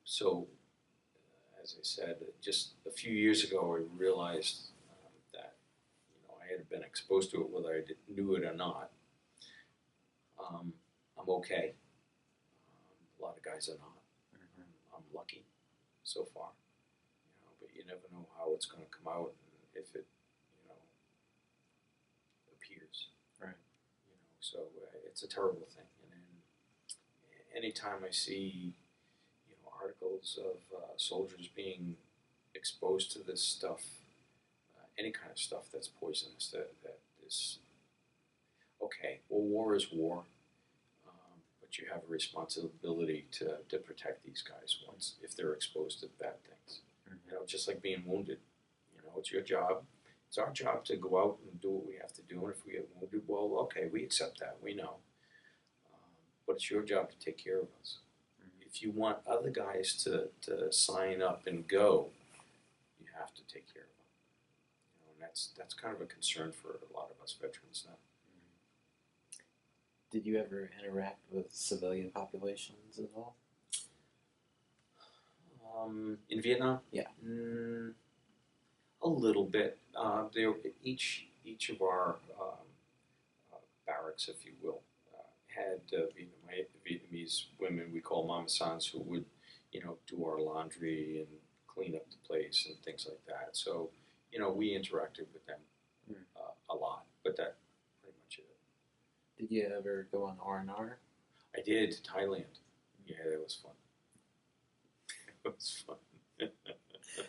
So, as I said, just a few years ago, I realized that I had been exposed to it, whether I knew it or not. I'm okay. A lot of guys are not. I'm lucky so far, but you never know how it's going to come out and if it, appears. Right. So it's a terrible thing. And then anytime I see, articles of soldiers being exposed to this stuff, any kind of stuff that's poisonous, that is, okay, well, war is war. But you have a responsibility to protect these guys if they're exposed to bad things. Just like being wounded. It's your job. It's our job to go out and do what we have to do. And if we get wounded, well, okay, we accept that. We know. But it's your job to take care of us. If you want other guys to sign up and go, you have to take care of them. And that's kind of a concern for a lot of us veterans now. Did you ever interact with civilian populations at all? In Vietnam? Yeah. A little bit. Each of our barracks, if you will, had Vietnamese women we call mama sans who would, do our laundry and clean up the place and things like that. So, we interacted with them a lot, but that pretty much it. Did you ever go on R&R? I did, to Thailand. Yeah, that was fun. It was fun. I'm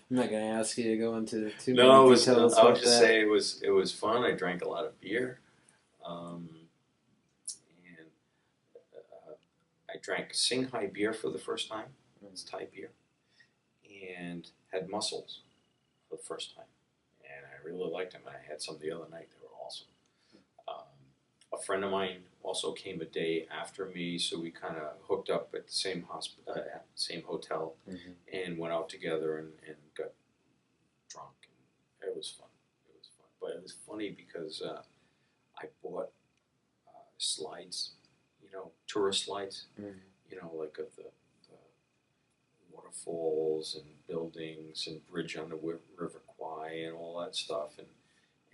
not going to ask you to go into too many details. I'll just say it was fun. I drank a lot of beer. And I drank Singhai beer for the first time. It's Thai beer. And had mussels for the first time. And I really liked them. I had some the other night. They were awesome. A friend of mine also came a day after me, so we kind of hooked up at the same same hotel, and went out together and got drunk. And it was fun. It was was funny because I bought slides, tourist slides, like of the waterfalls and buildings and bridge on the River Kwai and all that stuff, and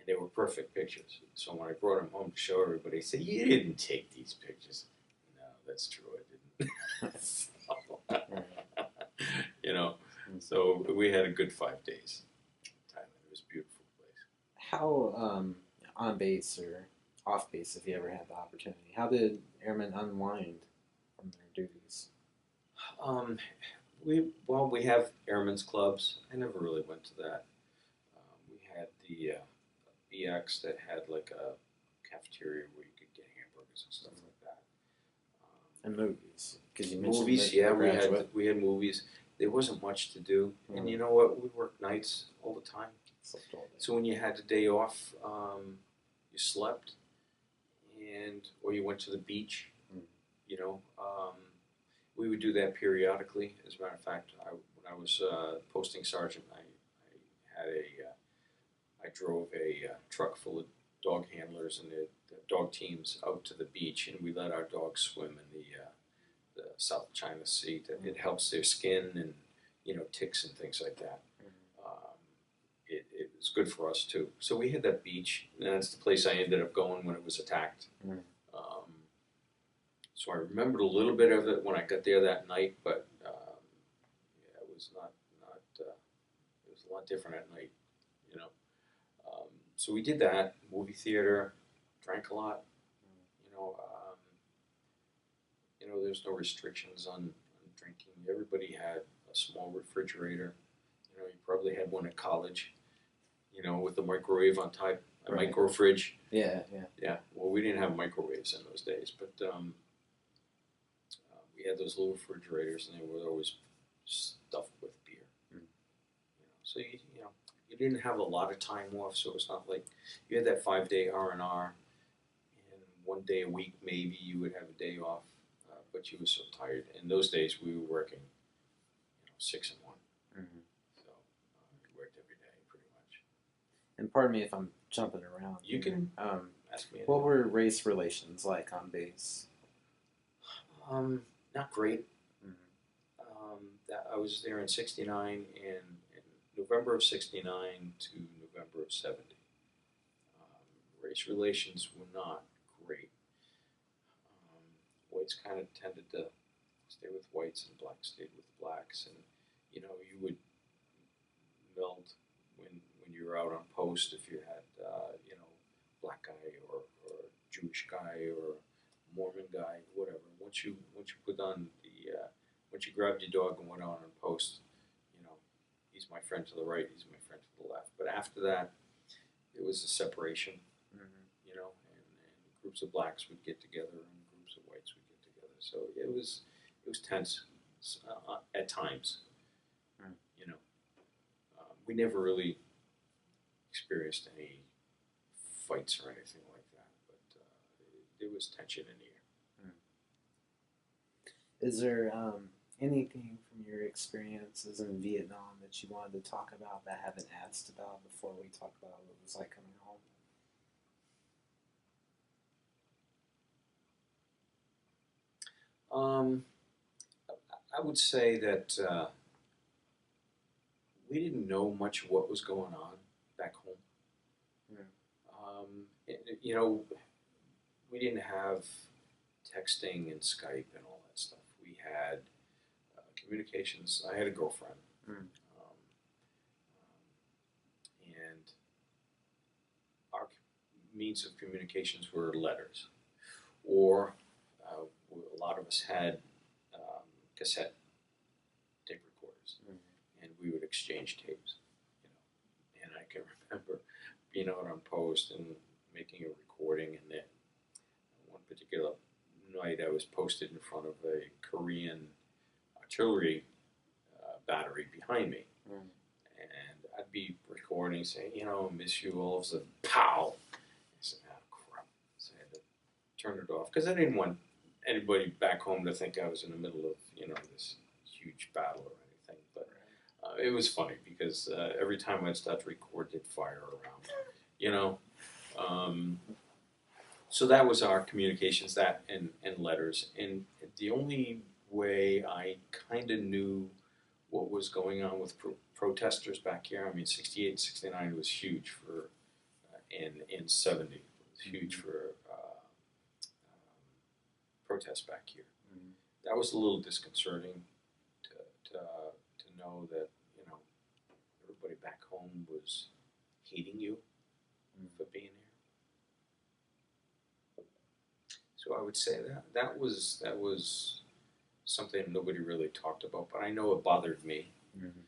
they were perfect pictures. So when I brought them home to show everybody, they said, "You didn't take these pictures." No, that's true, I didn't. So we had a good 5 days. Thailand, it was a beautiful place. How, on base or off base, if you ever had the opportunity, how did airmen unwind from their duties? We have airmen's clubs. I never really went to that. We had the BX that had like a cafeteria where you could get hamburgers and stuff like that. And movies, because you mentioned Movies, yeah, we had movies. There wasn't much to do, and you know what? We worked nights all the time. So when you had a day off, you slept, or you went to the beach. You know, we would do that periodically. As a matter of fact, when I was posting sergeant, I drove a truck full of dog handlers and the dog teams out to the beach, and we let our dogs swim in the South China Sea. It helps their skin and ticks and things like that. It was good for us too. So we had that beach, and that's the place I ended up going when it was attacked. So I remembered a little bit of it when I got there that night, but it was not. It was a lot different at night, So we did that movie theater, drank a lot. There's no restrictions on drinking. Everybody had a small refrigerator. You probably had one at college. With the microwave on top, a micro fridge. Yeah. Well, we didn't have microwaves in those days, but we had those little refrigerators, and they were always stuffed with beer. So you didn't have a lot of time off, so it's not like you had that 5-day R&R, and 1 day a week maybe you would have a day off, but you were so tired. In those days, we were working 6 and 1. So we worked every day pretty much. And pardon me if I'm jumping around. You can ask me. What were race relations like on base? Not great. I was there in '69, and in November of '69 to November of '70. Race relations were not great. Whites kind of tended to stay with whites, and blacks stayed with blacks, and you would meld when you were out on post if you had black guy or Jewish guy or Mormon guy, whatever. Once you put on once you grabbed your dog and went out on post, he's my friend to the right, he's my friend to the left. But after that, it was a separation, and groups of blacks would get together and groups of whites would get together. So it was tense at times. We never really experienced any fights or anything like that, but there was tension in the air. Is there anything from your experiences in Vietnam that you wanted to talk about that I haven't asked about before we talk about what it was like coming home? I would say that we didn't know much of what was going on back home. We didn't have texting and Skype and all that stuff. We had communications. I had a girlfriend, and our means of communications were letters, or a lot of us had cassette tape recorders, and we would exchange tapes. And I can remember being out on post and making a recording, and then one particular night I was posted in front of a Korean artillery battery behind me, and I'd be recording, saying, miss you, all of a sudden, pow! I said, oh crap! So I had to turn it off because I didn't want anybody back home to think I was in the middle of this huge battle or anything. But it was funny because every time I'd start to record, they'd fire around, you know. So that was our communications, that and letters. And the only way I kind of knew what was going on with protesters back here, I mean, 68, 69 was huge for, in 70, it was huge for protests back here. Mm-hmm. That was a little disconcerting to know that, you know, everybody back home was hating you for being here. So I would say that was something nobody really talked about, but I know it bothered me. Mm-hmm.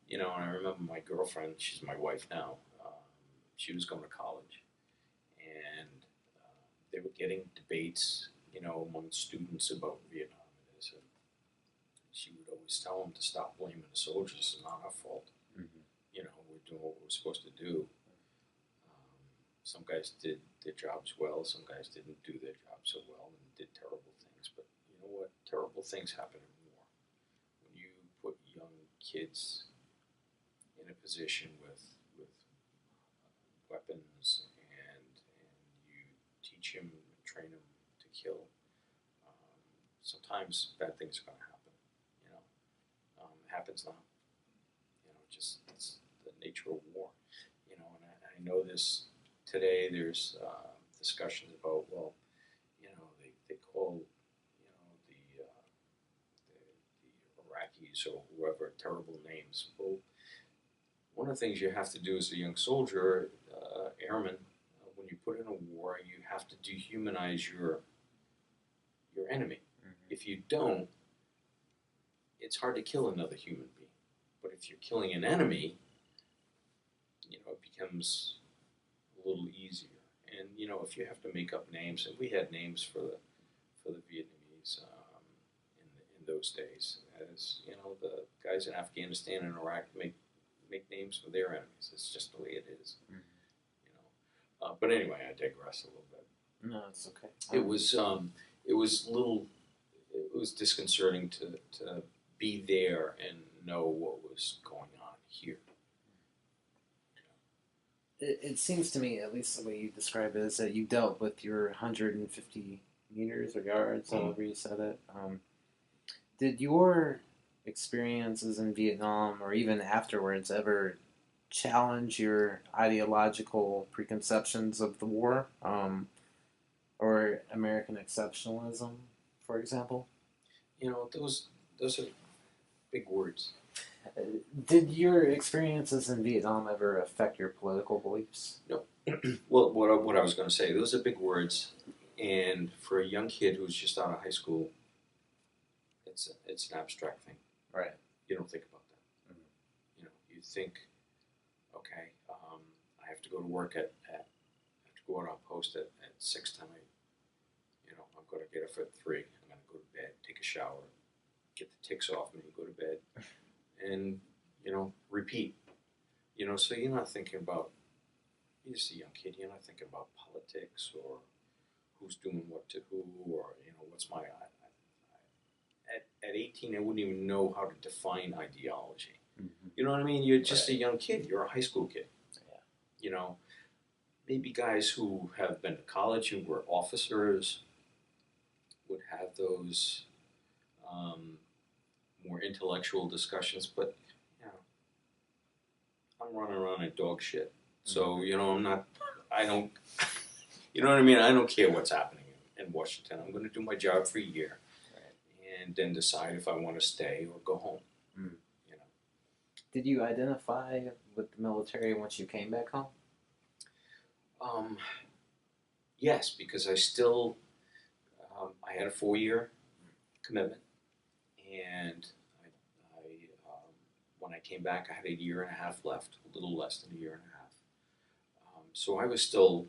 You know, and I remember my girlfriend, she's my wife now, she was going to college, and they were getting debates, you know, among students about Vietnam. And she would always tell them to stop blaming the soldiers. It's not our fault. Mm-hmm. You know, we're doing what we're supposed to do. Some guys did their jobs well, some guys didn't do their jobs so well and did terrible things. But you know what? Terrible things happen in war. When you put young kids in a position with weapons and you teach them and train them to kill, sometimes bad things are going to happen. You know, it happens now. You know, just it's the nature of war. You know, and I know this. Today there's discussions about, well, you know, they call, you know, the Iraqis or whoever terrible names. Well, one of the things you have to do as a young soldier, airman, when you put in a war, you have to dehumanize your enemy. Mm-hmm. If you don't, it's hard to kill another human being. But if you're killing an enemy, you know, it becomes a little easier. And you know, if you have to make up names, and we had names for the Vietnamese in those days, as you know, the guys in Afghanistan and Iraq make names for their enemies. It's just the way it is. Mm-hmm. You know. But anyway, I digress a little bit. No, it's okay. It was disconcerting to be there and know what was going on here. It seems to me, at least the way you describe it, is that you dealt with your 150 meters or yards, however you said it. Did your experiences in Vietnam, or even afterwards, ever challenge your ideological preconceptions of the war, or American exceptionalism, for example? You know, those are big words. Did your experiences in Vietnam ever affect your political beliefs? No. Well, what I was going to say, those are big words, and for a young kid who's just out of high school, it's an abstract thing. Right. You don't think about that. Mm-hmm. You know, you think, okay, I have to go to work I have to go out on post at 6 tonight. You know, I'm going to get up at 3. I'm going to go to bed, take a shower, get the ticks off me, go to bed. And, you know, repeat. You know, so you're not thinking about, you're just a young kid, you're not thinking about politics or who's doing what to who or, you know, what's my, at 18, I wouldn't even know how to define ideology. Mm-hmm. You know what I mean? You're just a young kid, you're a high school kid. Yeah. You know, maybe guys who have been to college, who were officers, would have those, more intellectual discussions, but you know, I'm running around in dog shit. So, you know, I don't, you know what I mean? I don't care what's happening in Washington. I'm going to do my job for a year, right, and then decide if I want to stay or go home. Mm. You know. Did you identify with the military once you came back home? Yes, because I still, I had a 4-year commitment. And when I came back, I had a year and a half left, a little less than a year and a half. So I was still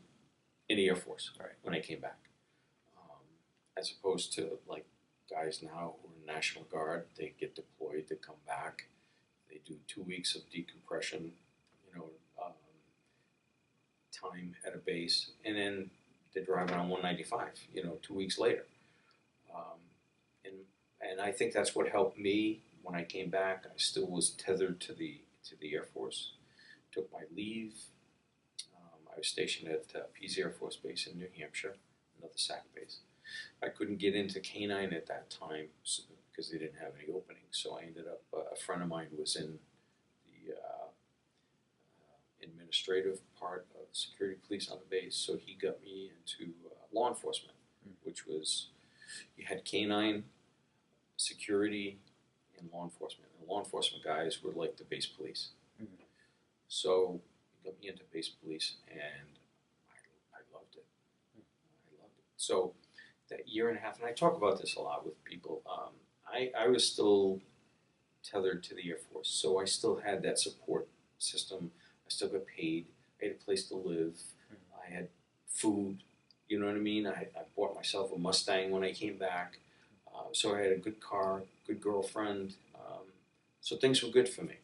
in the Air Force when I came back, as opposed to like guys now who are in National Guard. They get deployed, they come back, they do 2 weeks of decompression, you know, time at a base, and then they're driving on 195, you know, 2 weeks later. And I think that's what helped me when I came back. I still was tethered to the Air Force. Took my leave. I was stationed at Pease Air Force Base in New Hampshire, another SAC base. I couldn't get into K-9 at that time because they didn't have any openings, so I ended up, a friend of mine was in the administrative part of security police on the base, so he got me into law enforcement, which was, you had K-9, security, and law enforcement. And law enforcement guys were like the base police. So he got me into base police, and I loved it. I loved it. So that year and a half, and I talk about this a lot with people, I was still tethered to the Air Force, so I still had that support system. I still got paid. I had a place to live. I had food. You know what I mean? I bought myself a Mustang when I came back. So I had a good car, good girlfriend. So things were good for me.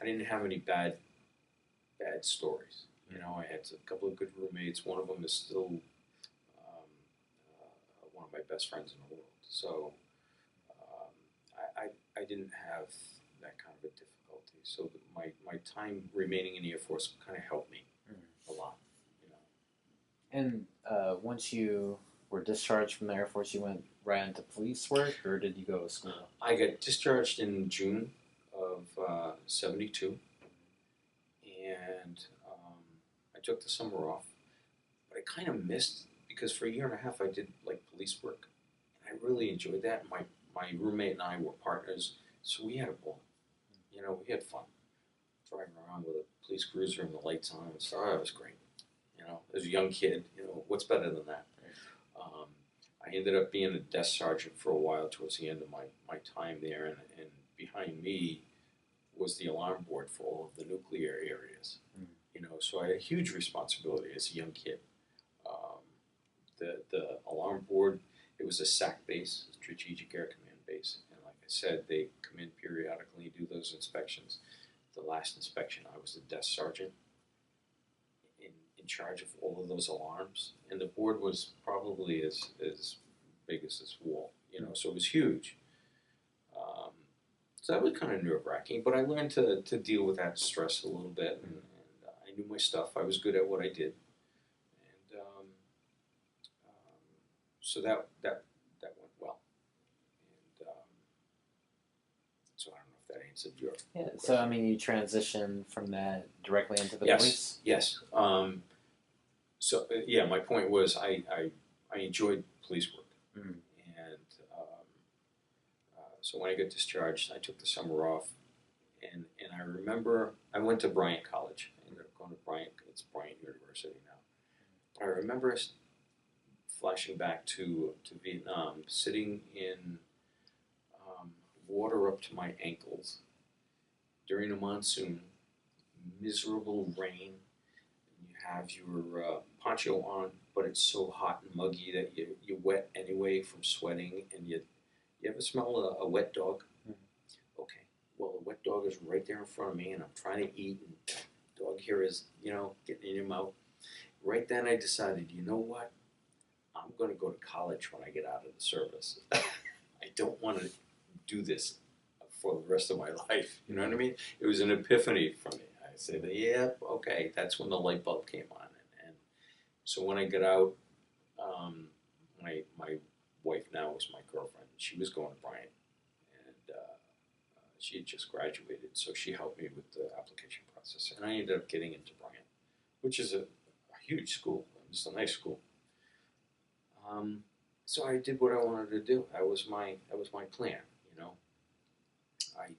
I didn't have any bad stories. You know, I had a couple of good roommates. One of them is still one of my best friends in the world. So I didn't have that kind of a difficulty. So my time remaining in the Air Force kind of helped me a lot. You know. And once you were discharged from the Air Force, you went right into police work, or did you go to school? I got discharged in June of '72, and I took the summer off. But I kind of missed, because for a year and a half I did like police work, and I really enjoyed that. My roommate and I were partners, so we had a ball. You know, we had fun driving around with a police cruiser and the lights on and stuff. Oh, it was great. You know, as a young kid, you know, what's better than that? I ended up being a desk sergeant for a while towards the end of my time there, and behind me was the alarm board for all of the nuclear areas. You know, so I had a huge responsibility as a young kid. The alarm board, it was a SAC base, Strategic Air Command base, and like I said, they come in periodically and do those inspections. The last inspection, I was the desk sergeant in charge of all of those alarms, and the board was probably as big as this wall, you know, so it was huge. So that was kind of nerve-wracking, but I learned to deal with that stress a little bit, and I knew my stuff. I was good at what I did, and so that went well. And so I don't know if that answered your question. So I mean, you transitioned from that directly into the police? Yes. So yeah, my point was I enjoyed police work, and so when I got discharged, I took the summer off, and I remember I went to Bryant College. I ended up going to Bryant. It's Bryant University now. I remember flashing back to Vietnam, sitting in water up to my ankles during a monsoon, miserable rain. You have your poncho on, but it's so hot and muggy that you're wet anyway from sweating, and you ever smell a wet dog? Okay, well, a wet dog is right there in front of me, and I'm trying to eat, and the dog here is, you know, getting in your mouth. Right then I decided, you know what? I'm going to go to college when I get out of the service. I don't want to do this for the rest of my life. You know what I mean? It was an epiphany for me. I said, yeah, okay. That's when the light bulb came on. And so when I got out, my wife now was my girlfriend. She was going to Bryant, and she had just graduated, so she helped me with the application process. And I ended up getting into Bryant, which is a huge school. It's a nice school. So I did what I wanted to do. That was my plan, you know. I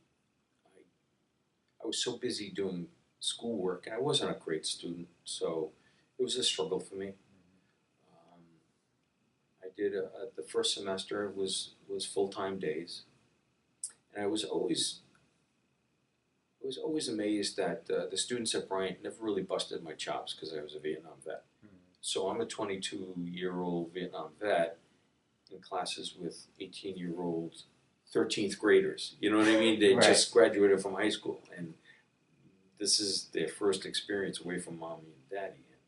was so busy doing schoolwork, and I wasn't a great student, so it was a struggle for me. I did the first semester was full-time days, and I was always amazed that the students at Bryant never really busted my chops because I was a Vietnam vet. So I'm a 22-year-old Vietnam vet in classes with 18-year-old 13th graders. You know what I mean? They just graduated from high school, and this is their first experience away from mommy and daddy. And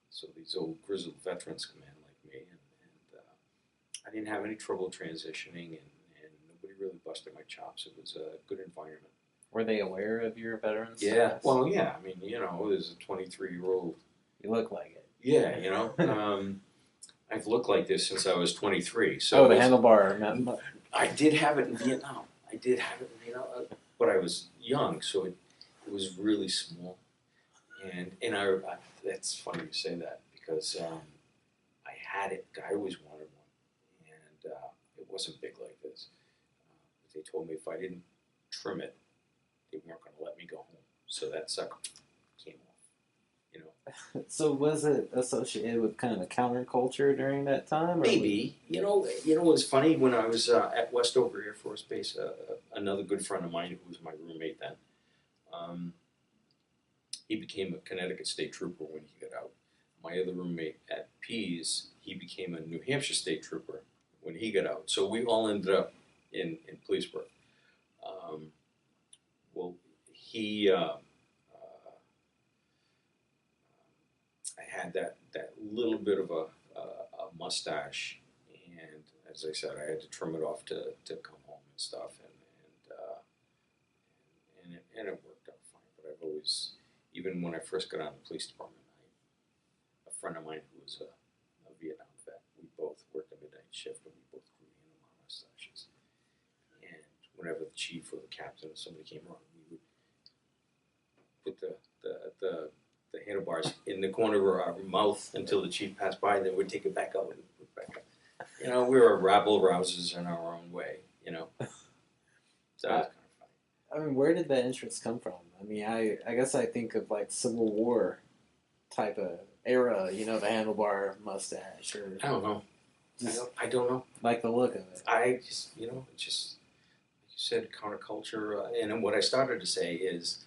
so these old grizzled veterans come in like me, and I didn't have any trouble transitioning, and nobody really busted my chops. It was a good environment. Were they aware of your veterans? Yeah. Well, yeah. I mean, you know, there's a 23-year-old You look like it. Yeah, you know. I've looked like this since I was 23. Oh, So the handlebar. I did have it in Vietnam. I did have it in Vietnam, but I was young, so it was really small. And I that's funny you say that because I had it. I always wanted one, and it wasn't big like this. They told me if I didn't trim it, they weren't going to let me go home. So that sucker came off. You know, So was it associated with kind of a counterculture during that time? Or maybe. You know what's funny? When I was at Westover Air Force Base, another good friend of mine who was my roommate then, um, he became a Connecticut State Trooper when he got out. My other roommate at Pease, he became a New Hampshire State Trooper when he got out. So we all ended up in police work. Um, well, he, I had that little bit of a mustache, and as I said, I had to trim it off to come home and stuff, and it worked out fine. But I've always, even when I first got out of the police department, a friend of mine who was a Vietnam vet, we both worked a midnight shift, and we both grew in our mustaches. And whenever the chief or the captain or somebody came around, we would put the handlebars in the corner of our mouth until the chief passed by, and then we'd take it back up and put it back up. You know, we were rabble rousers in our own way, you know. So that was kind of funny. I mean, where did that interest come from? I mean, I guess I think of like Civil War type of era, you know, the handlebar mustache, or I don't know. just I don't know. like the look of it. I just, it's just, like you said, counterculture. And what I started to say is,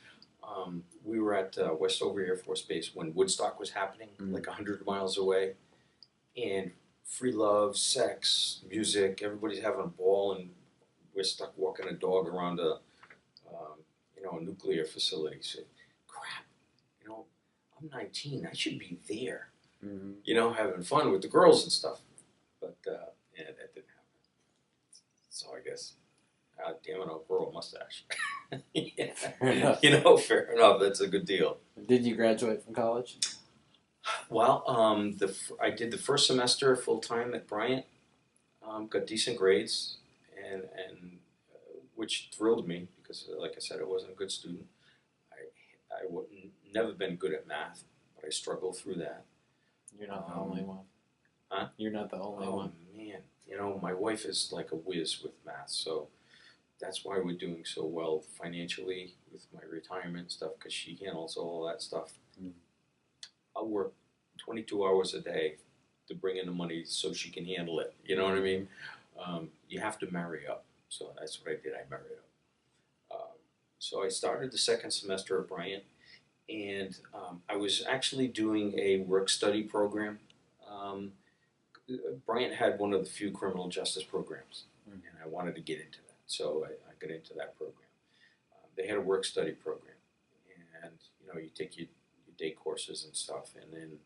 we were at Westover Air Force Base when Woodstock was happening, like 100 miles away, and free love, sex, music, everybody's having a ball, and we're stuck walking a dog around a nuclear facility. So, crap, I'm 19, I should be there, having fun with the girls and stuff. But yeah, that didn't happen. So I guess, damn it, I'll grow a mustache. Yeah. Fair enough. Fair enough. That's a good deal. Did you graduate from college? Well, I did the first semester full time at Bryant. Got decent grades, and which thrilled me because, like I said, I wasn't a good student. I wouldn't never been good at math, but I struggled through that. You're not the only one. Huh? You're not the only one. Oh man, my wife is like a whiz with math, so that's why we're doing so well financially with my retirement stuff because she handles all that stuff. I'll work 22 hours a day to bring in the money so she can handle it. You know what I mean? You have to marry up. So that's what I did. I married up. So I started the second semester at Bryant, and I was actually doing a work-study program. Bryant had one of the few criminal justice programs, and I wanted to get into that. So I got into that program. They had a work-study program, and you take your day courses and stuff, and then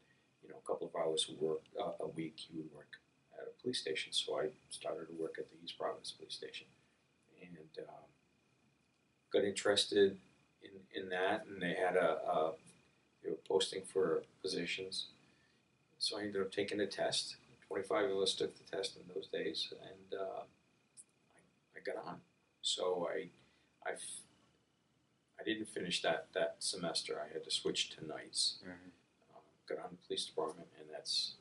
a couple of hours of work a week you would work at a police station. So I started to work at the East Providence Police Station, and got interested in that, and they had they were posting for positions, so I ended up taking the test. 25 of us took the test in those days, and I got on. So I didn't finish that semester. I had to switch to nights. Got on the police department, and that's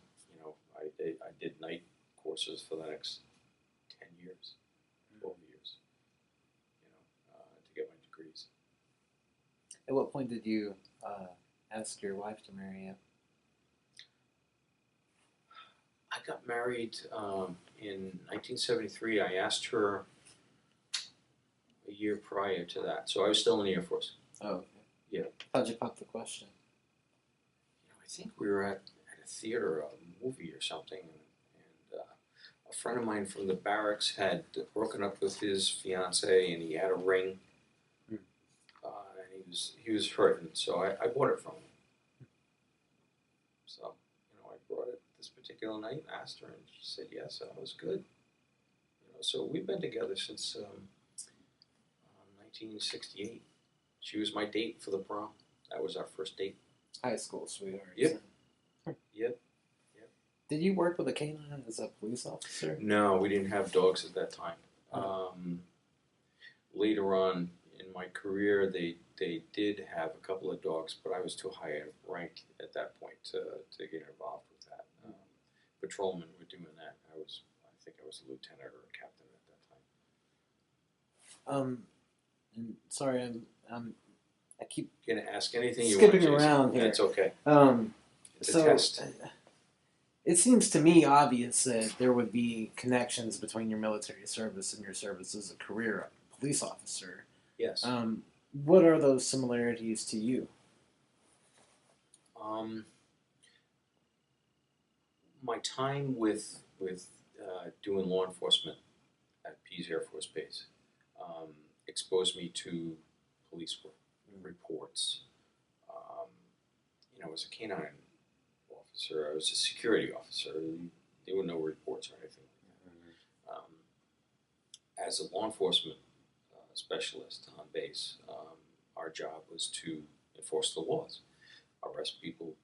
I did night courses for the next 10 years, 12 years, to get my degrees. At what point did you ask your wife to marry you? I got married in 1973. I asked her a year prior to that, so I was still in the Air Force. Oh, okay. Yeah. How'd you pop the question? I think we were at a theater, a movie or something, and a friend of mine from the barracks had broken up with his fiance, and he had a ring, and he was hurting, so I bought it from him. So I brought it this particular night, asked her, and she said yes, and it was good. So we've been together since 1968. She was my date for the prom. That was our first date. High school sweetheart. Yep. Yep. Did you work with a canine as a police officer? No, we didn't have dogs at that time. Later on in my career, they did have a couple of dogs, but I was too high in rank at that point to get involved with that. Patrolmen were doing that. I think I was a lieutenant or a captain at that time. And sorry, I keep You gonna ask anything you skipping want, Jason. around here. That's okay. It's So a test. it seems to me obvious that there would be connections between your military service and your service as a career police officer. Yes. What are those similarities to you? My time with doing law enforcement at Pease Air Force Base exposed me to police work, reports. I was a canine officer. I was a security officer. There were no reports or anything like that. As a law enforcement specialist on base, our job was to enforce the laws, arrest people,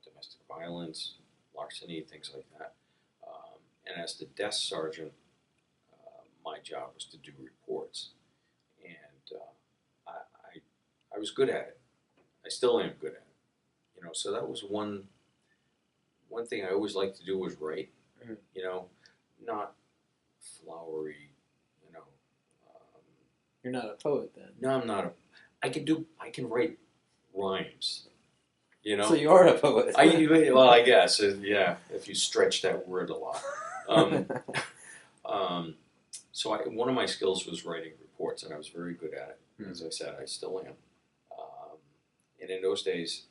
domestic violence, larceny, things like that. And as the desk sergeant, my job was to do reports, and I was good at it. I still am good at it. So that was one thing I always liked to do was write. Not flowery. You're not a poet then. No, I'm not. I can write rhymes. So you are a poet. I guess, yeah, if you stretch that word a lot. So one of my skills was writing reports, and I was very good at it. As I said, I still am. And in those days,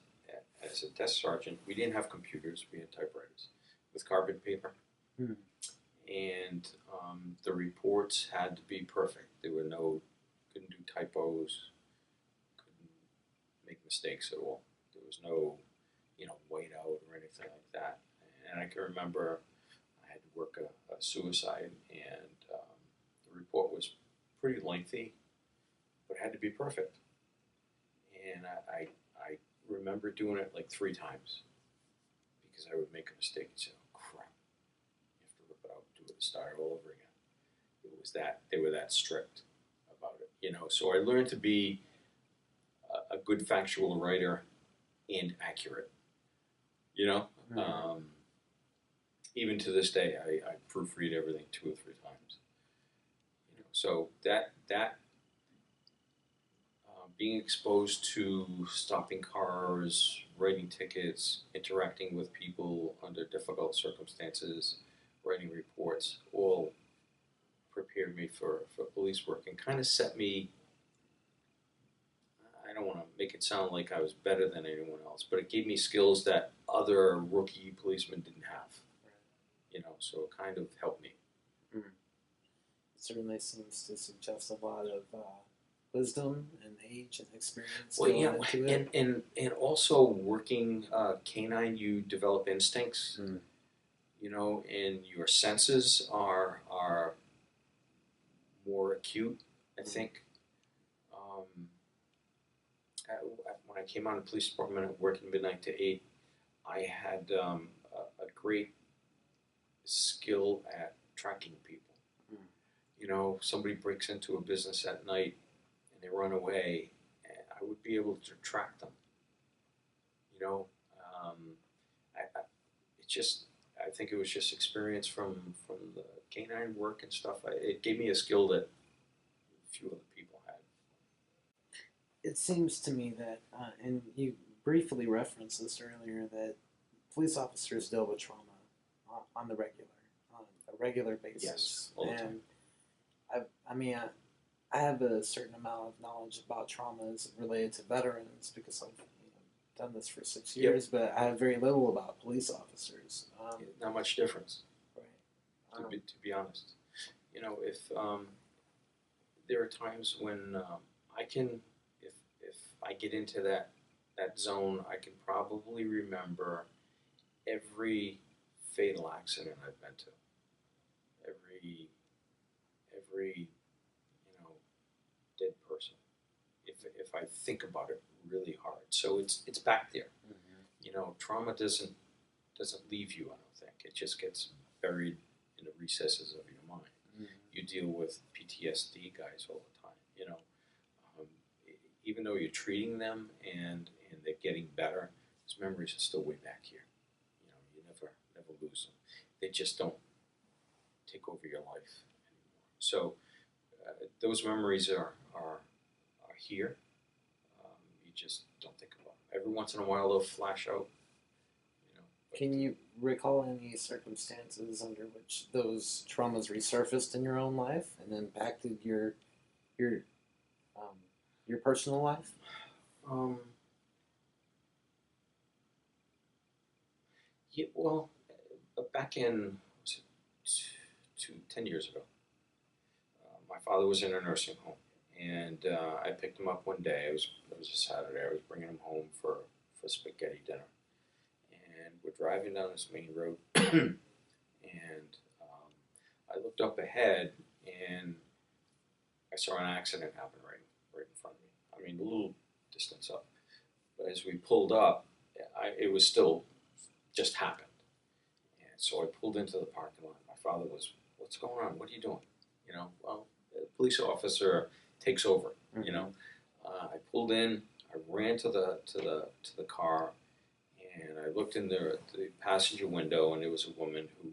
as a desk sergeant, we didn't have computers; we had typewriters with carbon paper. And the reports had to be perfect. There were couldn't do typos, couldn't make mistakes at all. There was no, whiteout or anything like that. And I can remember I had to work a suicide, and the report was pretty lengthy, but it had to be perfect. And I remember doing it like 3 times because I would make a mistake and say, "Oh crap!" You have to rip it out, do it, start all over again. They were that strict about it, So I learned to be a good factual writer and accurate. Even to this day, I proofread everything 2 or 3 times. So that being exposed to stopping cars, writing tickets, interacting with people under difficult circumstances, writing reports, all prepared me for police work and kind of set me. I don't want to make it sound like I was better than anyone else, but it gave me skills that other rookie policemen didn't have. So it kind of helped me. It certainly seems to suggest a lot of wisdom and age and experience into it. And also working canine, you develop instincts. And your senses are more acute, I think. When I came out of the police department working midnight to 8, I had a great skill at tracking people. Somebody breaks into a business at night and they run away, and I would be able to track them. I think it was just experience from the canine work and stuff. It gave me a skill that few other people had. It seems to me that, and you briefly referenced this earlier, that police officers deal with trauma on a regular basis. Yes, all the time. I have a certain amount of knowledge about traumas related to veterans because I've done this for 6 years, but I have very little about police officers. Not much difference, right? To be honest. If there are times when if I get into that zone, I can probably remember every fatal accident I've been to, every dead person. If I think about it really hard, so it's back there. Trauma doesn't doesn't leave you. I don't think it just gets buried in the recesses of your mind. You deal with PTSD guys all the time. Um, even though you're treating them and they're getting better, those memories are still way back here. You never lose them. They just don't take over your life anymore. So those memories are here. You just don't think about them. Every once in a while they'll flash out. Can you recall any circumstances under which those traumas resurfaced in your own life and impacted your personal life? Yeah, well, back in 10 years ago, my father was in a nursing home, and I picked him up one day. It was a Saturday. I was bringing him home for spaghetti dinner, and we're driving down this main road, and I looked up ahead, and I saw an accident happen right in front of me. I mean, a little distance up, but as we pulled up, it was still just happened. And so I pulled into the parking lot. My father was, "What's going on? What are you doing?" Well, the police officer takes over. I pulled in. I ran to the car, and I looked in the passenger window, and there was a woman who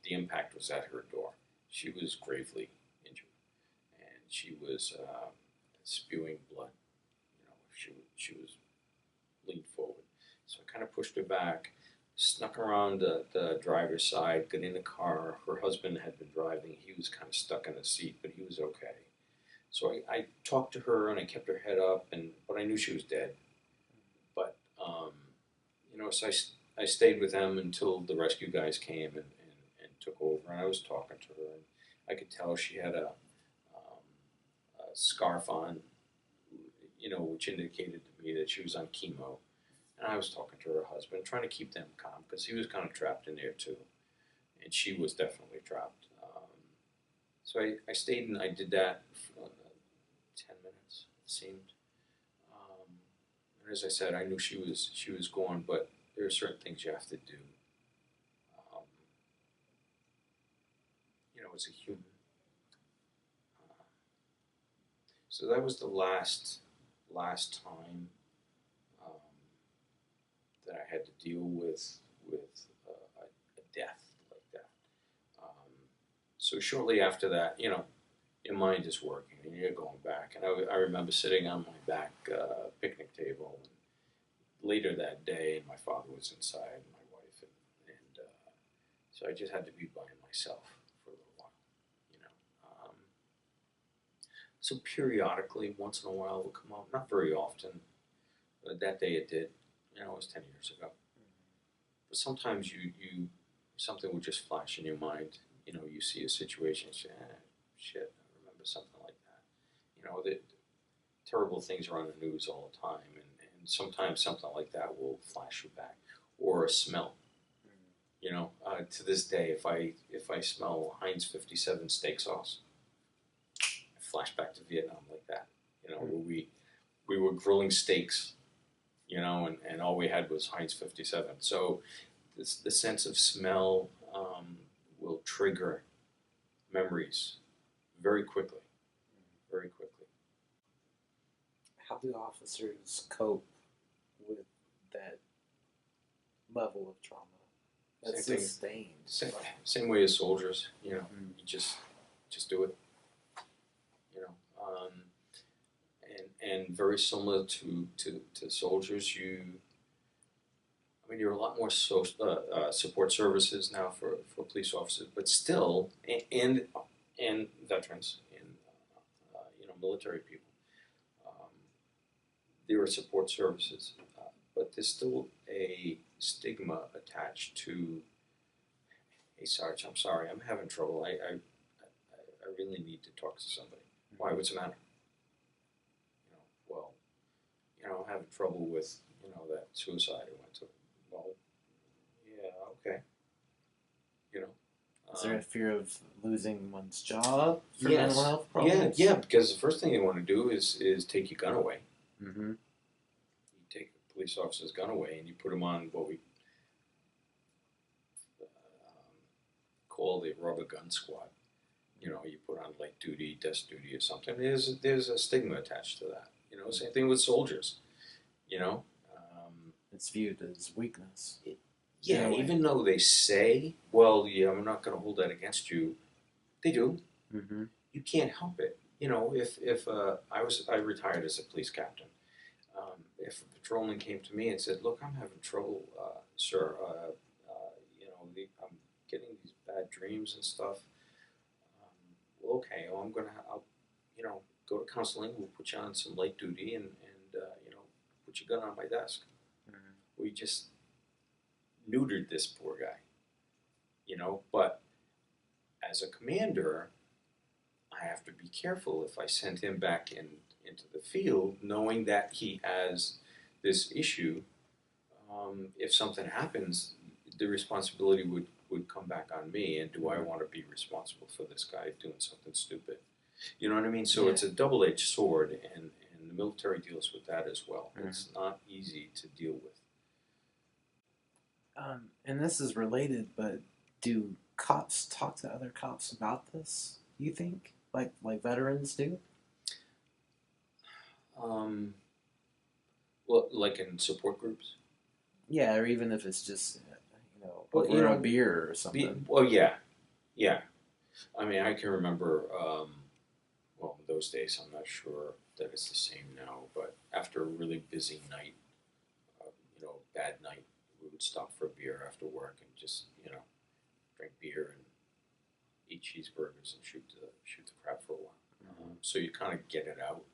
the impact was at her door. She was gravely injured, and she was spewing blood. She was leaned forward. So I kind of pushed her back, snuck around the driver's side, got in the car. Her husband had been driving. He was kind of stuck in the seat, but he was okay. So I talked to her, and I kept her head up, but I knew she was dead. But, so I stayed with them until the rescue guys came and took over, and I was talking to her, and I could tell she had a scarf on, which indicated to me that she was on chemo. And I was talking to her husband, trying to keep them calm, because he was kind of trapped in there too. And she was definitely trapped. So I stayed and I did that for 10 minutes, it seemed. And as I said, I knew she was gone, but there are certain things you have to do. As a human. So that was the last time that I had to deal with a death like that. So shortly after that, your mind is working and you're going back. And I remember sitting on my back picnic table. And later that day, my father was inside, and my wife, and so I just had to be by myself for a little while. So periodically, once in a while, it would come out. Not very often, but that day it did. It was 10 years ago. But sometimes you something would just flash in your mind. You see a situation and say, shit, I remember something like that. The terrible things are on the news all the time, and sometimes something like that will flash you back. Or a smell. To this day, if I smell Heinz 57 steak sauce, I flash back to Vietnam like that. Where we were grilling steaks, and all we had was Heinz 57. So the sense of smell will trigger memories very quickly. Very quickly. How do officers cope with that level of trauma that's sustained? Same way as soldiers, you just do it. And very similar to soldiers, there are a lot more support services now for police officers, but still, and veterans, and military people. There are support services, but there's still a stigma attached to, "Hey, Sarge, I'm sorry, I'm having trouble. I really need to talk to somebody." Why? What's the matter? I'm having trouble with, that suicide I went to. Well, yeah, okay. Is there a fear of losing one's job for mental health problems? Yeah, because the first thing they want to do is take your gun away. Mm-hmm. You take a police officer's gun away and you put him on what we call the rubber gun squad. You know, you put on light duty, desk duty, or something. There's a stigma attached to that. You know, same thing with soldiers. You know, It's viewed as weakness. yeah. Even though they say, "Well, yeah, I'm not going to hold that against you," they do. Mm-hmm. You can't help it. You know, if I retired as a police captain. If a patrolman came to me and said, "Look, I'm having trouble, sir. You know, I'm getting these bad dreams and stuff." Well, okay. Well, I'll, you know, go to counseling. We'll put you on some light duty and you know, put your gun on my desk. Mm-hmm. We just neutered this poor guy. You know, but as a commander, I have to be careful if I send him back into the field, knowing that he has this issue. If something happens, the responsibility would come back on me. And do I want to be responsible for this guy doing something stupid? You know what I mean? So it's a double-edged sword, and the military deals with that as well. Mm-hmm. It's not easy to deal with. And this is related, but do cops talk to other cops about this, you think? Like veterans do? Well, like in support groups? Yeah, or even if it's just, over a beer or something. Well, yeah. I mean, I can remember, well, in those days, I'm not sure that it's the same now, but after a really busy night, bad night, we would stop for a beer after work and just, drink beer and eat cheeseburgers and shoot the crap for a while. Mm-hmm. So you kind of get it out,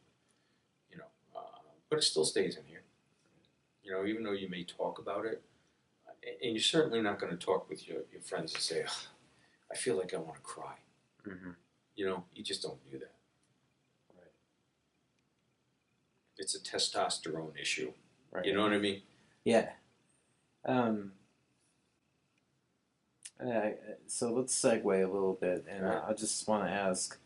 but it still stays in here. Even though you may talk about it, and you're certainly not going to talk with your friends and say, I feel like I want to cry. Mm-hmm. You just don't do that. Right. It's a testosterone issue. Right. You know what I mean? Yeah. So let's segue a little bit, and I just want to ask.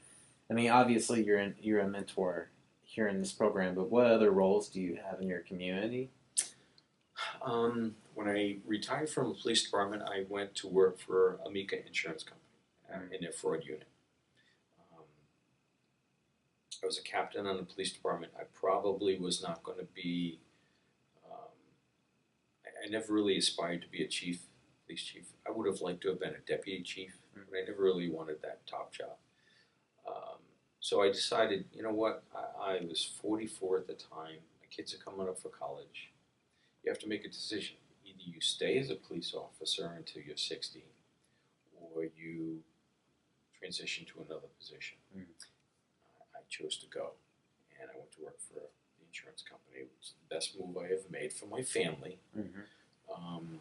I mean, obviously, you're a mentor here in this program, but what other roles do you have in your community? When I retired from the police department, I went to work for Amica Insurance Company in their fraud unit. I was a captain on the police department. I probably was not going to be. I never really aspired to be a chief, police chief. I would have liked to have been a deputy chief, but I never really wanted that top job. So I decided, you know what? I was 44 at the time. My kids are coming up for college. You have to make a decision. Either you stay as a police officer until you're 60, or you transition to another position. Mm. I chose to go, and I went to work for the insurance company. It was the best move I ever made for my family. Mm-hmm.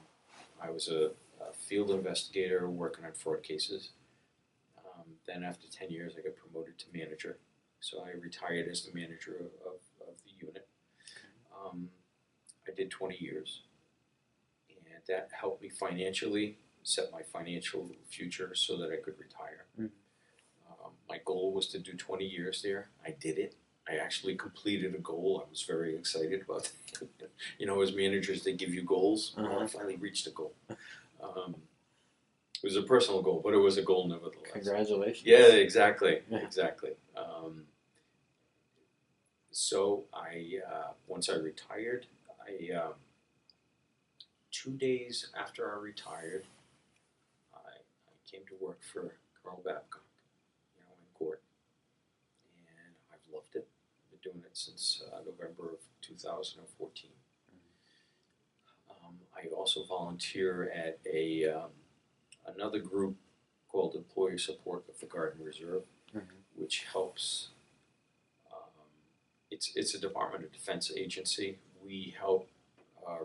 I was a field investigator working on fraud cases. Then after 10 years, I got promoted to manager. So I retired as the manager of the unit. I did 20 years. And that helped me financially, set my financial future so that I could retire. Mm-hmm. My goal was to do 20 years there. I did it. I actually completed a goal. I was very excited about that. As managers, they give you goals. Uh-huh. Well, I finally reached a goal. It was a personal goal, but it was a goal nevertheless. Congratulations. Yeah, exactly. So once I retired, 2 days after I retired, I came to work for Colonel Babcock, in court. And I've loved it. I've been doing it since November of 2014. I also volunteer at another group called Employer Support of the Guard and Reserve, mm-hmm. which helps. It's a Department of Defense agency. We help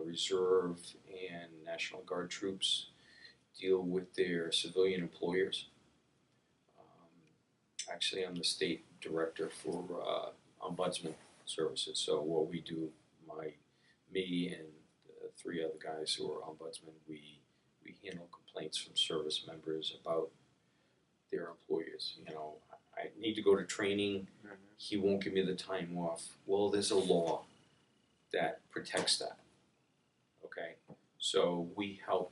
Reserve and National Guard troops deal with their civilian employers. Actually, I'm the state director for ombudsman services. So what we do, me and the 3 other guys who are ombudsmen, we handle complaints from service members about their employers. I need to go to training. Mm-hmm. He won't give me the time off. Well, there's a law that protects that. Okay? So we help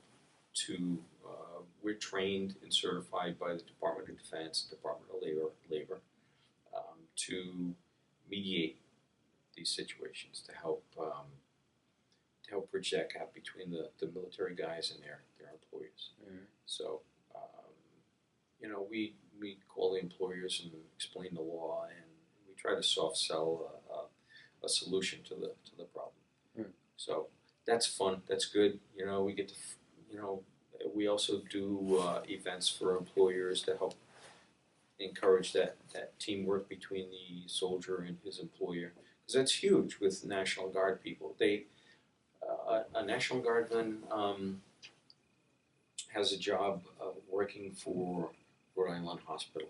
to we're trained and certified by the Department of Defense, Department of Labor, to mediate these situations, to help bridge that gap between the military guys and their employers. Mm-hmm. So, we call the employers and explain the law, and we try to soft sell a solution to the problem. Mm. So that's fun. That's good. We get to, we also do events for employers to help encourage that teamwork between the soldier and his employer, because that's huge with National Guard people. A National Guardman has a job working for Rhode Island Hospital,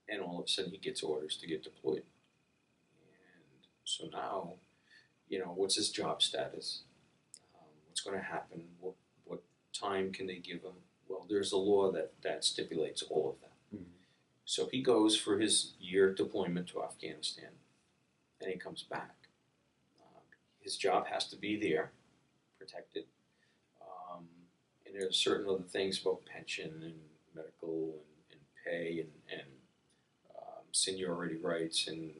and all of a sudden he gets orders to get deployed. And so now, what's his job status? What's going to happen? What time can they give him? Well, there's a law that stipulates all of that. Mm-hmm. So he goes for his year deployment to Afghanistan, and he comes back. His job has to be there, protected, and there's certain other things about pension and medical and pay and seniority rights and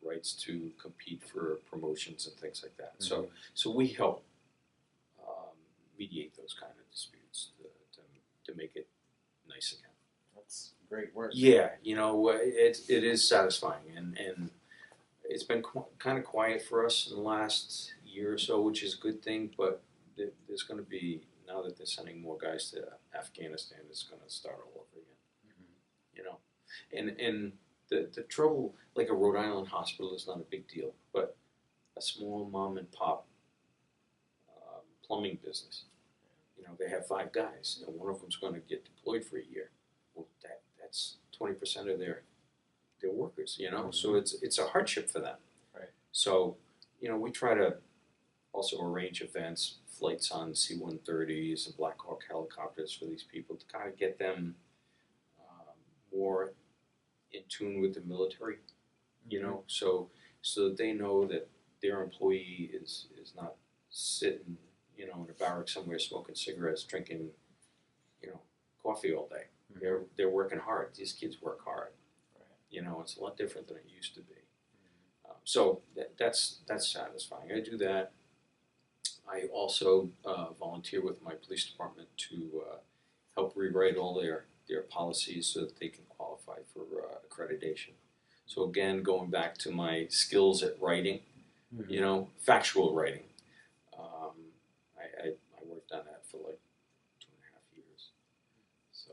rights to compete for promotions and things like that. Mm-hmm. So we help mediate those kind of disputes to make it nice again. That's great work. Yeah, it is satisfying, and it's been kind of quiet for us in the last year or so, which is a good thing, but there's going to be, now that they're sending more guys to Afghanistan, it's going to start all over again. Mm-hmm. And the trouble, like a Rhode Island hospital is not a big deal, but a small mom and pop plumbing business, they have 5 guys, and one of them's going to get deployed for a year. Well, that's 20% of their workers, Mm-hmm. So it's a hardship for them. Right. So, we try to also arrange events, flights on C-130s and Black Hawk helicopters for these people to kind of get them more in tune with the military, Mm-hmm. so that they know that their employee is not sitting, in a barrack somewhere smoking cigarettes, drinking, coffee all day. Mm-hmm. They're working hard. These kids work hard. Right. It's a lot different than it used to be. So that's satisfying. I do that. I also volunteer with my police department to help rewrite all their policies so that they can qualify for accreditation. So again, going back to my skills at writing, Mm-hmm. Factual writing. I worked on that for like 2.5 years. So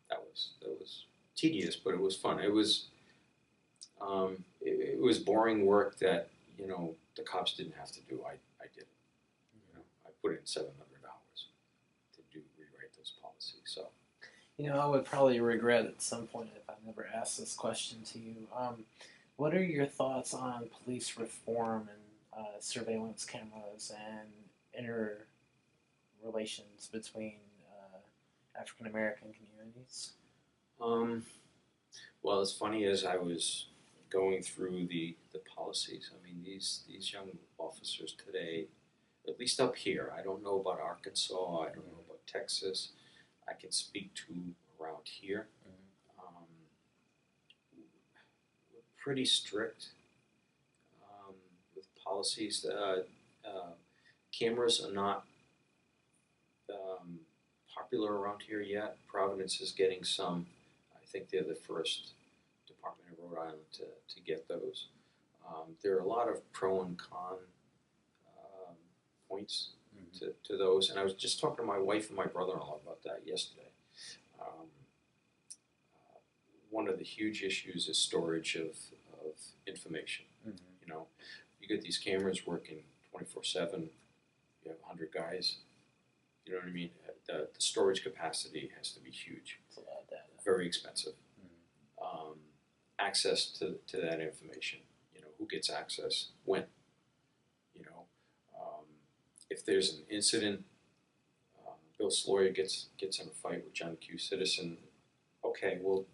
that was tedious, but it was fun. It was boring work that the cops didn't have to do. I did it. I put in 700 hours to rewrite those policies. So I would probably regret at some point if I never asked this question to you. What are your thoughts on police reform and surveillance cameras and interrelations between African American communities? Well, as funny as I was going through the policies, I mean, these young officers today, at least up here, I don't know about Arkansas, I don't know about Texas, I can speak to around here. We're pretty strict with policies. Cameras are not popular around here yet. Providence is getting some. I think they're the first department in Rhode Island to get those. There are a lot of pro and con points to those, and I was just talking to my wife and my brother-in-law about that yesterday. One of the huge issues is storage of information. Mm-hmm. You get these cameras working 24/7. You have 100 guys. You know what I mean? The storage capacity has to be huge. It's a lot of data. Very expensive. Mm-hmm. Access to that information. Who gets access when? If there's an incident, Bill Sloyer gets in a fight with John Q. Citizen. Okay, well,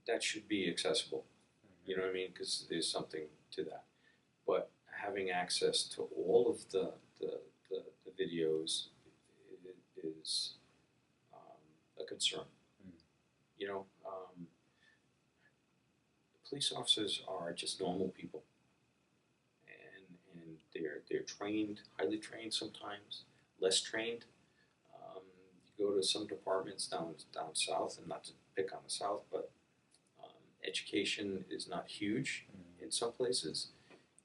that should be accessible. Mm-hmm. You know what I mean? Because there's something to that. But having access to all of the videos is a concern. You know, police officers are just normal people, and they're trained, highly trained sometimes, less trained. You go to some departments down south, and not to pick on the south, but education is not huge in some places,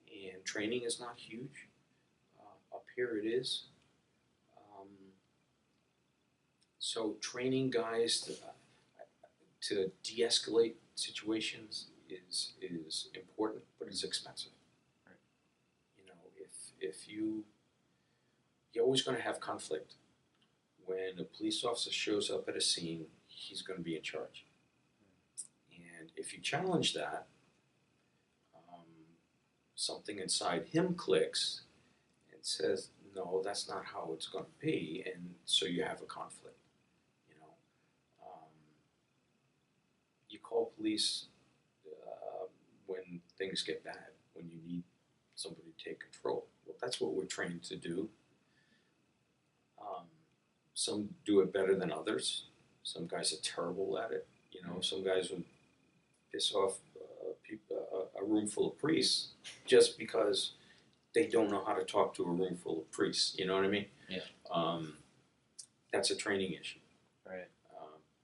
and training is not huge. Up here it is. So training guys to de-escalate situations is important, but it's expensive. Right. You know, if you're always going to have conflict. When a police officer shows up at a scene, he's going to be in charge. And if you challenge that, something inside him clicks and says, no, that's not how it's going to be, and so you have a conflict. You know, you call police when things get bad, when you need somebody to take control. Well, that's what we're trained to do. Some do it better than others. Some guys are terrible at it. You know, some guys would piss off a room full of priests just because they don't know how to talk to a room full of priests. You know what I mean? Yeah. That's a training issue. Right.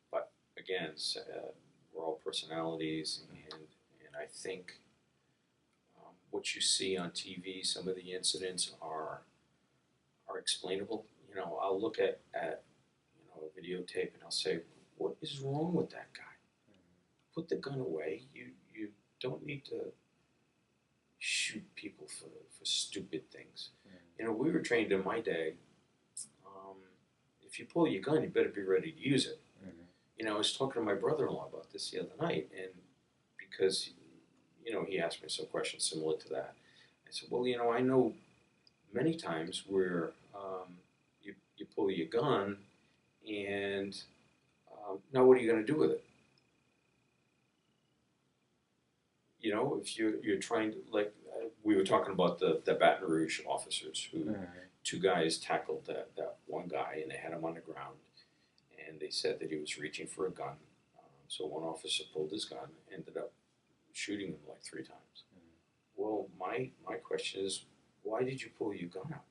But again, we're all personalities, and I think what you see on TV, some of the incidents are explainable. You know, I'll look at a videotape and I'll say, what is wrong with that guy? Put the gun away. You don't need to shoot people for stupid things. You know, we were trained in my day, if you pull your gun, you better be ready to use it. You know, I was talking to my brother-in-law about this the other night, and because, you know, he asked me some questions similar to that. I said, well, you know, I know many times where you pull your gun, and now what are you going to do with it? You know, if you're trying to, like, we were talking about the Baton Rouge officers who, two guys tackled that one guy, and they had him on the ground, and they said that he was reaching for a gun. So one officer pulled his gun, ended up shooting him like 3 times. Well, my question is, why did you pull your gun out?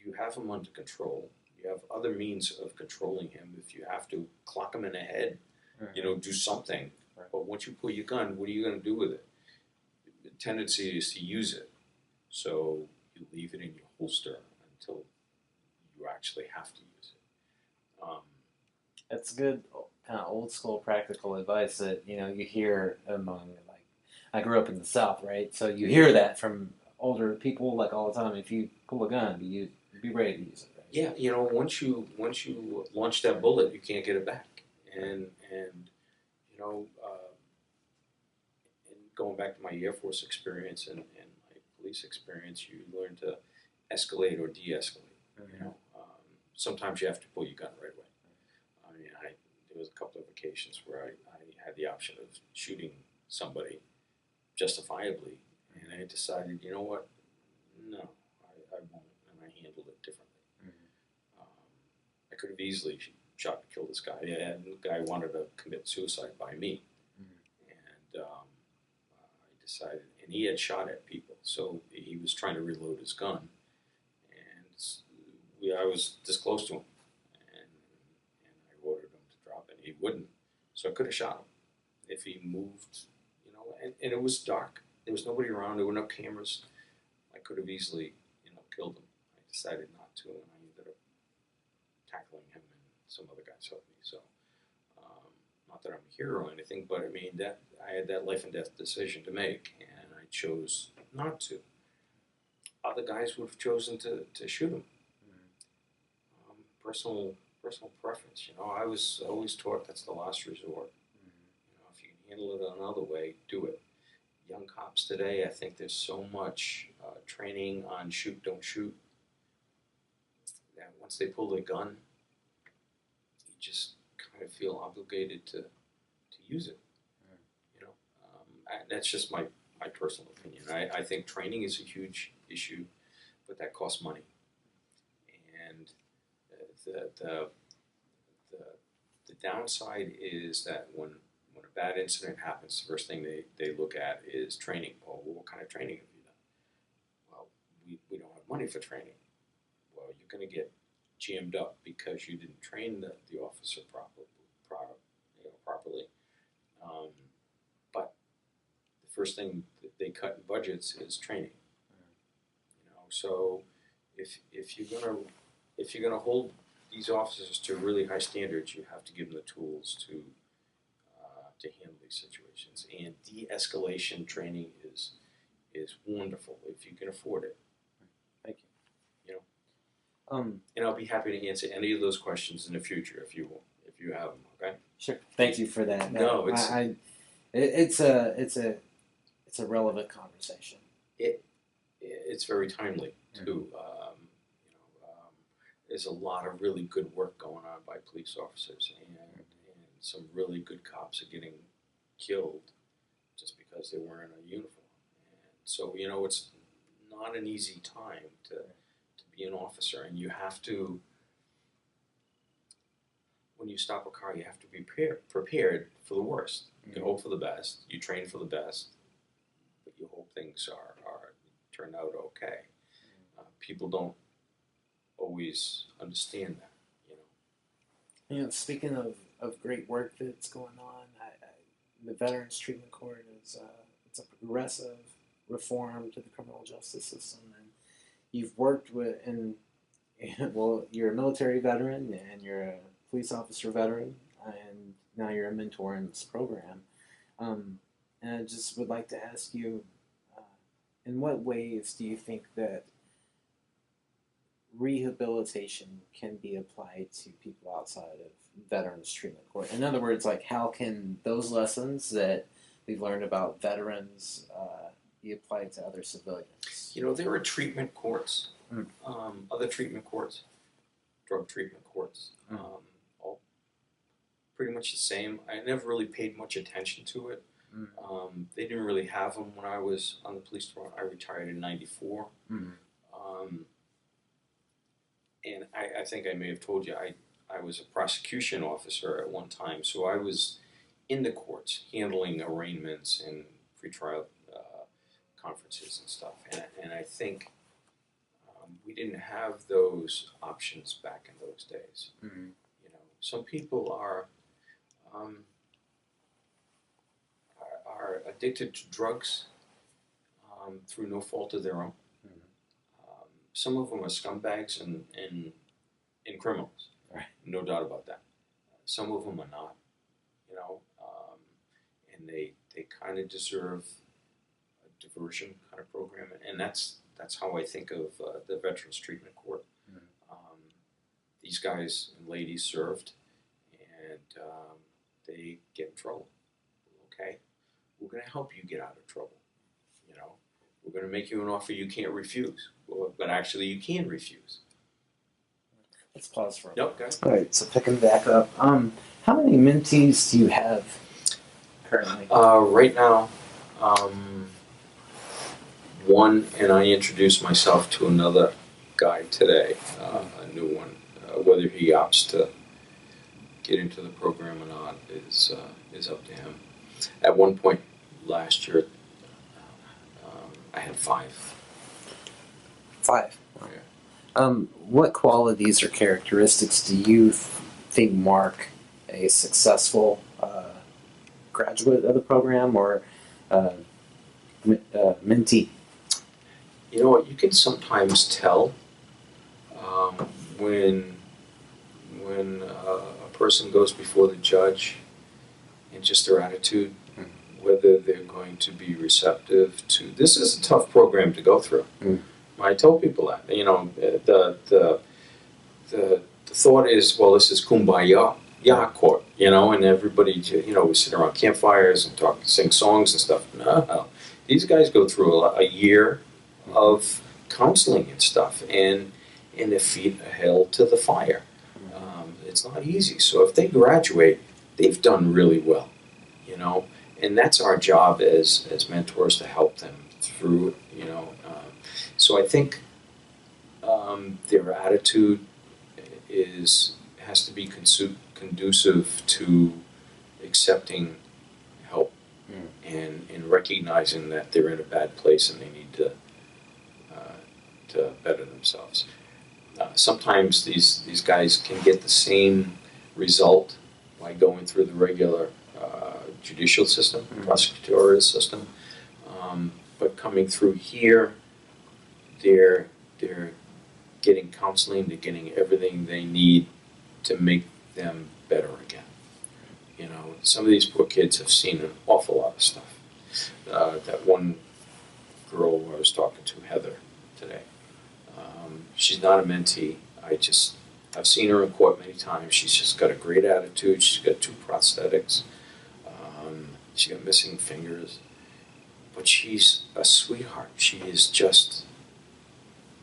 You have him under control. You have other means of controlling him. If you have to clock him in the head, you know, do something. Right. But once you pull your gun, what are you going to do with it? The tendency is to use it. So you leave it in your holster until you actually have to use it. It's good, kind of old school practical advice that, you know, you hear among, like, I grew up in the South, right? So you hear that from older people, like, all the time. If you pull a gun, be ready to use it. Right? Yeah, you know, once you launch that bullet, you can't get it back. And you know, and going back to my Air Force experience and my police experience, you learn to escalate or de-escalate. You know, sometimes you have to pull your gun right away. I mean, there was a couple of occasions where I had the option of shooting somebody justifiably, and I decided, you know what, no, I won't, and I handled it differently. I could have easily shot and killed this guy, and the guy wanted to commit suicide by me. And I decided, and he had shot at people, so he was trying to reload his gun, and I was this close to him, and I ordered him to drop it, and he wouldn't, so I could have shot him if he moved, you know, and it was dark, there was nobody around, there were no cameras, I could have easily, you know, killed him. I decided not to, and I ended up tackling him, and some other guys helped me. So, not that I'm a hero or anything, but I mean that I had that life and death decision to make, and I chose not to. Other guys would have chosen to shoot him. Personal preference. You know, I was always taught that's the last resort. You know, if you can handle it another way, do it. Young cops today, I think there's so much training on shoot, don't shoot, that once they pull their gun, you just kind of feel obligated to use it. You know, that's just my personal opinion. I think training is a huge issue, but that costs money. the downside is that when a bad incident happens, the first thing they look at is training. Well, what kind of training have you done? Well, we don't have money for training. Well, you're going to get jammed up because you didn't train the officer properly. But the first thing that they cut in budgets is training. So if you're gonna hold these officers to really high standards, you have to give them the tools to handle these situations. And de-escalation training is wonderful if you can afford it. Thank you. And I'll be happy to answer any of those questions in the future if you have them. Okay. Sure. Thank you for that. No, it's a relevant conversation. It's very timely too. There's a lot of really good work going on by police officers, and some really good cops are getting killed just because they weren't a uniform. And so it's not an easy time to be an officer, and you have to. When you stop a car, you have to be prepared for the worst. You can hope for the best. You train for the best, but you hope things are turn out okay. People don't always understand that. Speaking of great work that's going on, the Veterans Treatment Court is it's a progressive reform to the criminal justice system, and you've worked with well, you're a military veteran and you're a police officer veteran, and now you're a mentor in this program. And I just would like to ask you, in what ways do you think that rehabilitation can be applied to people outside of Veterans Treatment Court? In other words, how can those lessons that we've learned about veterans be applied to other civilians? There are treatment courts, other treatment courts, drug treatment courts, all pretty much the same. I never really paid much attention to it. They didn't really have them when I was on the police department. I retired in '94. And I think I may have told you, I was a prosecution officer at one time, so I was in the courts handling arraignments and pretrial conferences and stuff. And I think we didn't have those options back in those days. Some people are addicted to drugs through no fault of their own. Some of them are scumbags and criminals, right? No doubt about that. Some of them are not, and they kind of deserve a diversion kind of program, and that's how I think of the Veterans Treatment Court. These guys and ladies served, and they get in trouble. Okay, we're going to help you get out of trouble. We're going to make you an offer you can't refuse. Well, but actually, you can refuse. Let's pause for a minute. Okay. All right, so picking back up. How many mentees do you have currently? Right now, one, and I introduced myself to another guy today, a new one. Whether he opts to get into the program or not is up to him. At one point last year, I had 5. 5. Yeah. What qualities or characteristics do you think mark a successful graduate of the program or mentee? You know what? You can sometimes tell when a person goes before the judge and just their attitude, whether they're going to be receptive to. This is a tough program to go through. I tell people that. The thought is, well, this is kumbaya court, and everybody, we sit around campfires and talk, sing songs and stuff. No, these guys go through a year of counseling and stuff, and their feet are held to the fire. It's not easy. So if they graduate, they've done really well, and that's our job as mentors to help them through it, So I think their attitude has to be conducive to accepting help and recognizing that they're in a bad place and they need to better themselves. Sometimes these guys can get the same result by going through the regular judicial system, prosecutorial system, but coming through here, they're getting counseling, they're getting everything they need to make them better again. You know, some of these poor kids have seen an awful lot of stuff. That one girl I was talking to, Heather, today, she's not a mentee. I've seen her in court many times. She's just got a great attitude. She's got 2 prosthetics. She's got missing fingers. But she's a sweetheart. She is just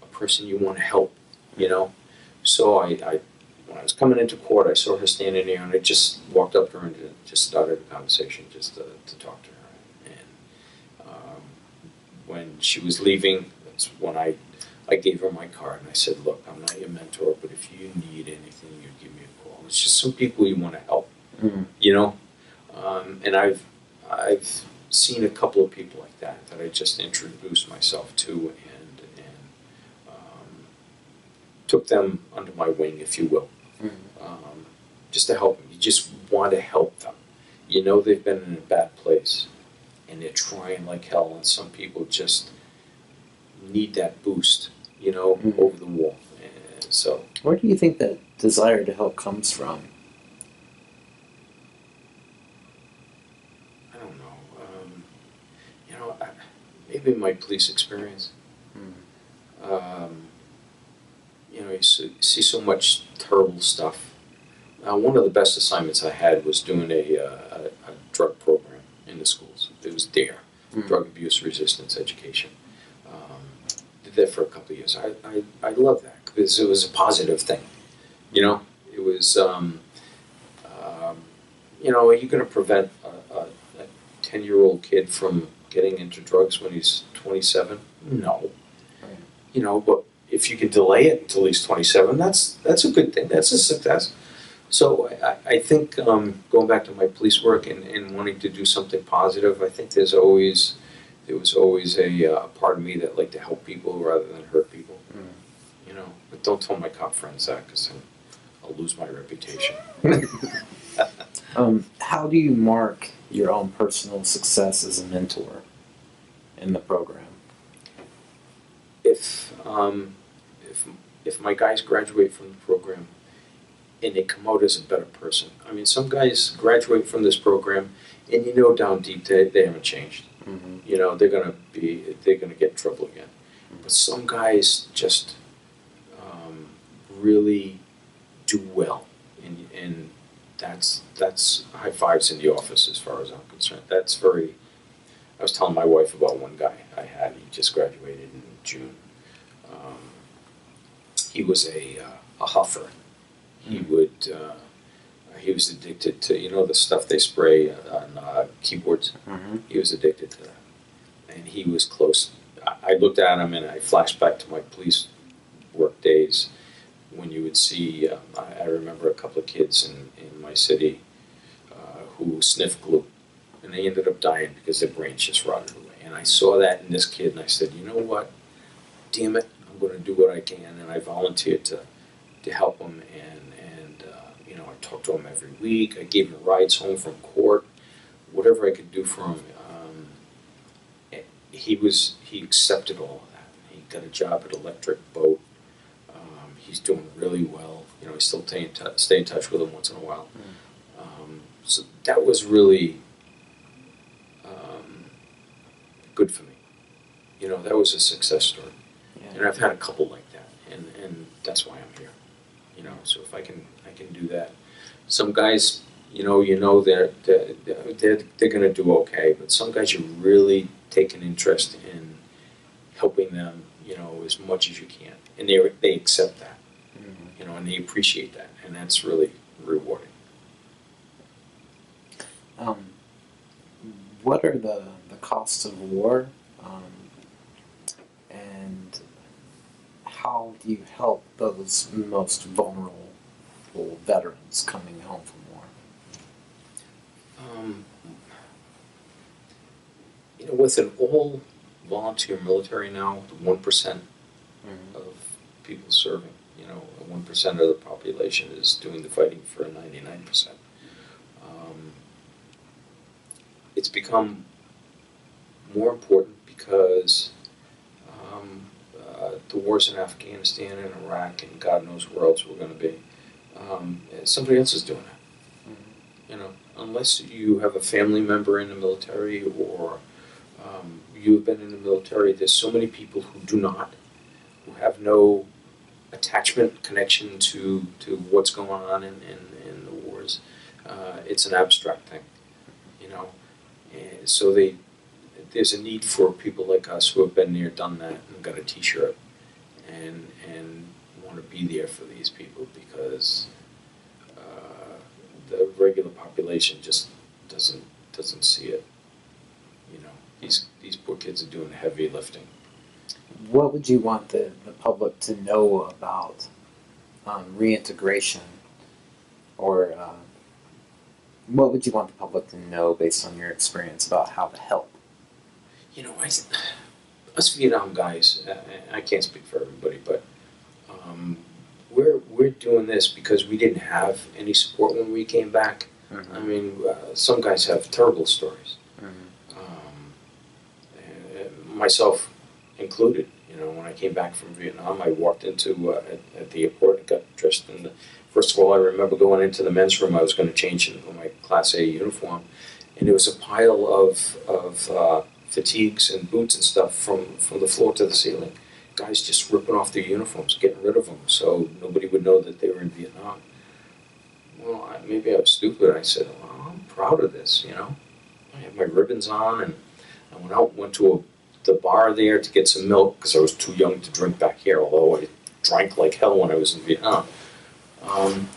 a person you want to help, you know? So I when I was coming into court, I saw her standing there, and I just walked up to her and just started a conversation just to talk to her. And when she was leaving, that's when I gave her my card, and I said, look, I'm not your mentor, but if you need anything, you give me a call. It's just some people you want to help, you know? And I've seen a couple of people like that I just introduced myself to and took them under my wing, if you will, just to help them. You just want to help them. You know they've been in a bad place, and they're trying like hell, and some people just need that boost, you know, over the wall. And so, where do you think that desire to help comes from? I don't know. You know, maybe my police experience. You know, you see so much terrible stuff. One of the best assignments I had was doing a drug program in the schools. It was DARE, Drug Abuse Resistance Education. Did that for a couple of years. I love that because it was a positive thing. You know, it was, you know, are you going to prevent a 10-year-old kid from getting into drugs when he's 27? No. You know, but if you can delay it until he's 27, that's a good thing. That's a success. So I think going back to my police work and wanting to do something positive, I think there was always a part of me that liked to help people rather than hurt people. You know, but don't tell my cop friends that because I'll lose my reputation. How do you mark your own personal success as a mentor in the program? If my guys graduate from the program and they come out as a better person. I mean, some guys graduate from this program and you know down deep they haven't changed. You know, they're gonna get in trouble again. But some guys just really do well, and that's high fives in the office as far as I'm concerned. That's very. I was telling my wife about one guy I had. He just graduated in June. He was a huffer. He was addicted to, you know, the stuff they spray on keyboards. He was addicted to that, and he was close. I looked at him and I flashed back to my police work days when you would see. I remember a couple of kids in my city who sniffed glue, and they ended up dying because their brains just rotted away. And I saw that in this kid, and I said, you know what? Damn it, I'm going to do what I can, and I volunteered to help him. And you know, I talked to him every week. I gave him rides home from court, whatever I could do for him. He accepted all of that. He got a job at Electric Boat. He's doing really well. You know, I still stay in touch with him once in a while. So that was really good for me. You know, that was a success story. And I've had a couple like that, and that's why I'm here. You know, so if I can do that. Some guys, you know, they're going to do okay, but some guys you really take an interest in helping them, you know, as much as you can, and they accept that, you know, and they appreciate that, and that's really rewarding. What are the costs of war, and how do you help those most vulnerable multiple veterans coming home from war? With an all volunteer military now, 1% of people serving, 1% of the population is doing the fighting for 99%. It's become more important because the wars in Afghanistan and Iraq and God knows where else we're going to be. Somebody else is doing it. Unless you have a family member in the military or you've been in the military, there's so many people who do not, who have no attachment, connection to what's going on in the wars. It's an abstract thing, And so there's a need for people like us who have been there, done that, and got a T-shirt, and want to be there for these people because the regular population just doesn't see it. These poor kids are doing heavy lifting. What would you want the public to know about reintegration, or what would you want the public to know based on your experience about how to help? Us Vietnam guys, I can't speak for everybody, but we're doing this because we didn't have any support when we came back. Mm-hmm. I mean, some guys have terrible stories, myself included. When I came back from Vietnam, I walked into at the airport and got dressed. And first of all, I remember going into the men's room. I was going to change into my Class A uniform, and there was a pile of fatigues and boots and stuff from the floor to the ceiling. Guys just ripping off their uniforms, getting rid of them, so nobody would know that they were in Vietnam. Well, maybe I was stupid. I said, "Well, I'm proud of this." I had my ribbons on, and I went to the bar there to get some milk because I was too young to drink back here, although I drank like hell when I was in Vietnam.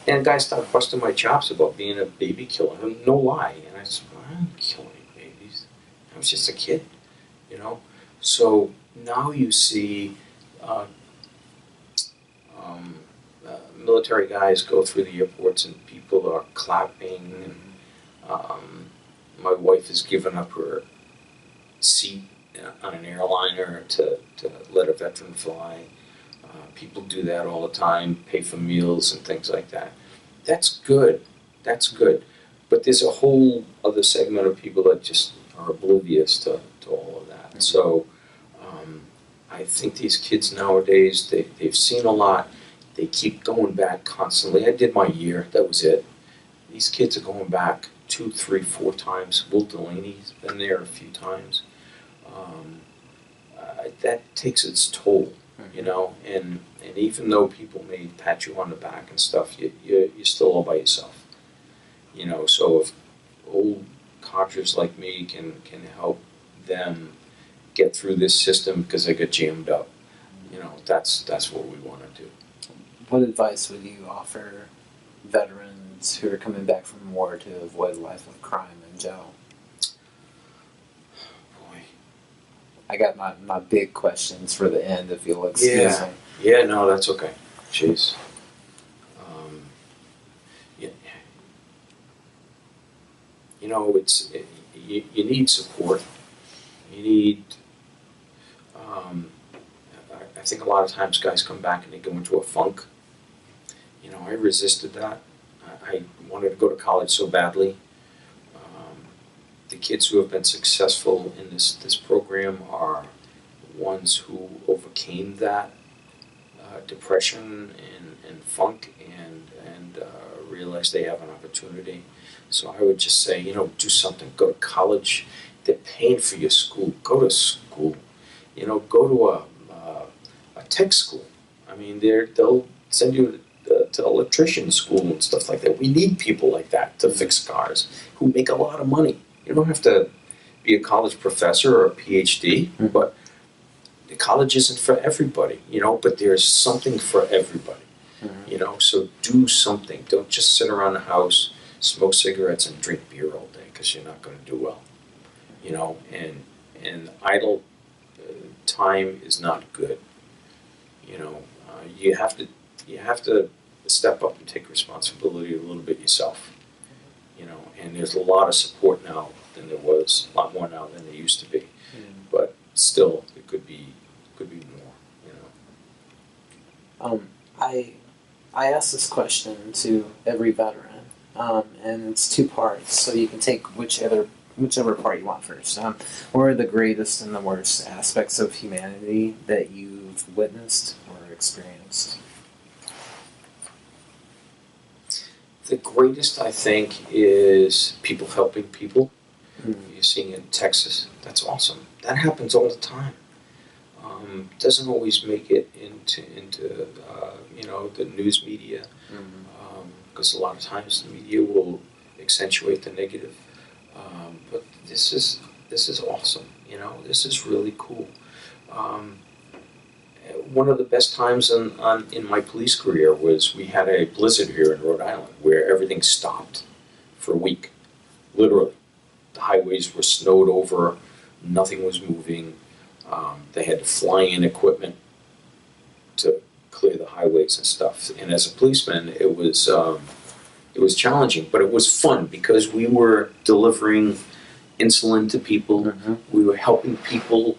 And guys started busting my chops about being a baby killer. And no lie. And I said, I didn't kill any babies. I was just a kid, So now you see military guys go through the airports and people are clapping. And my wife has given up her seat on an airliner to let a veteran fly. People do that all the time, pay for meals and things like that. That's good. But there's a whole other segment of people that just are oblivious to all of that. Mm-hmm. So I think these kids nowadays, they've seen a lot. They keep going back constantly. I did my year. That was it. These kids are going back 2, 3, 4 times. Will Delaney's been there a few times. That takes its toll, and even though people may pat you on the back and stuff, you're still all by yourself, so if old codgers like me can help them get through this system because they get jammed up, that's what we want to do. What advice would you offer veterans who are coming back from war to avoid a life of crime and jail? I got my big questions for the end, if you'll excuse me. Yeah, no, that's okay. Jeez. You need support. You need. I think a lot of times guys come back and they go into a funk. I resisted that. I wanted to go to college so badly. The kids who have been successful in this program are ones who overcame that depression and funk and realized they have an opportunity. So I would just say, do something. Go to college. They're paying for your school. Go to school. Go to a tech school. I mean, they'll send you to electrician school and stuff like that. We need people like that to fix cars who make a lot of money. You don't have to be a college professor or a Ph.D., but the college isn't for everybody, but there's something for everybody, so do something. Don't just sit around the house, smoke cigarettes, and drink beer all day because you're not going to do well, and idle time is not good. You have to step up and take responsibility a little bit yourself, you know. And there's a lot of support now than there was, a lot more now than there used to be. But still, it could be more, you know. I ask this question to every veteran, and it's two parts, so you can take whichever part you want first. What are the greatest and the worst aspects of humanity that you've witnessed or experienced? The greatest, I think, is people helping people. You're seeing in Texas. That's awesome. That happens all the time. Doesn't always make it into you know, the news media, because a lot of times the media will accentuate the negative. But this is awesome. You know, this is really cool. One of the best times in my police career was we had a blizzard here in Rhode Island where everything stopped for a week, literally. The highways were snowed over, nothing was moving. They had to fly in equipment to clear the highways and stuff. And as a policeman, it was challenging, but it was fun because we were delivering insulin to people. We were helping people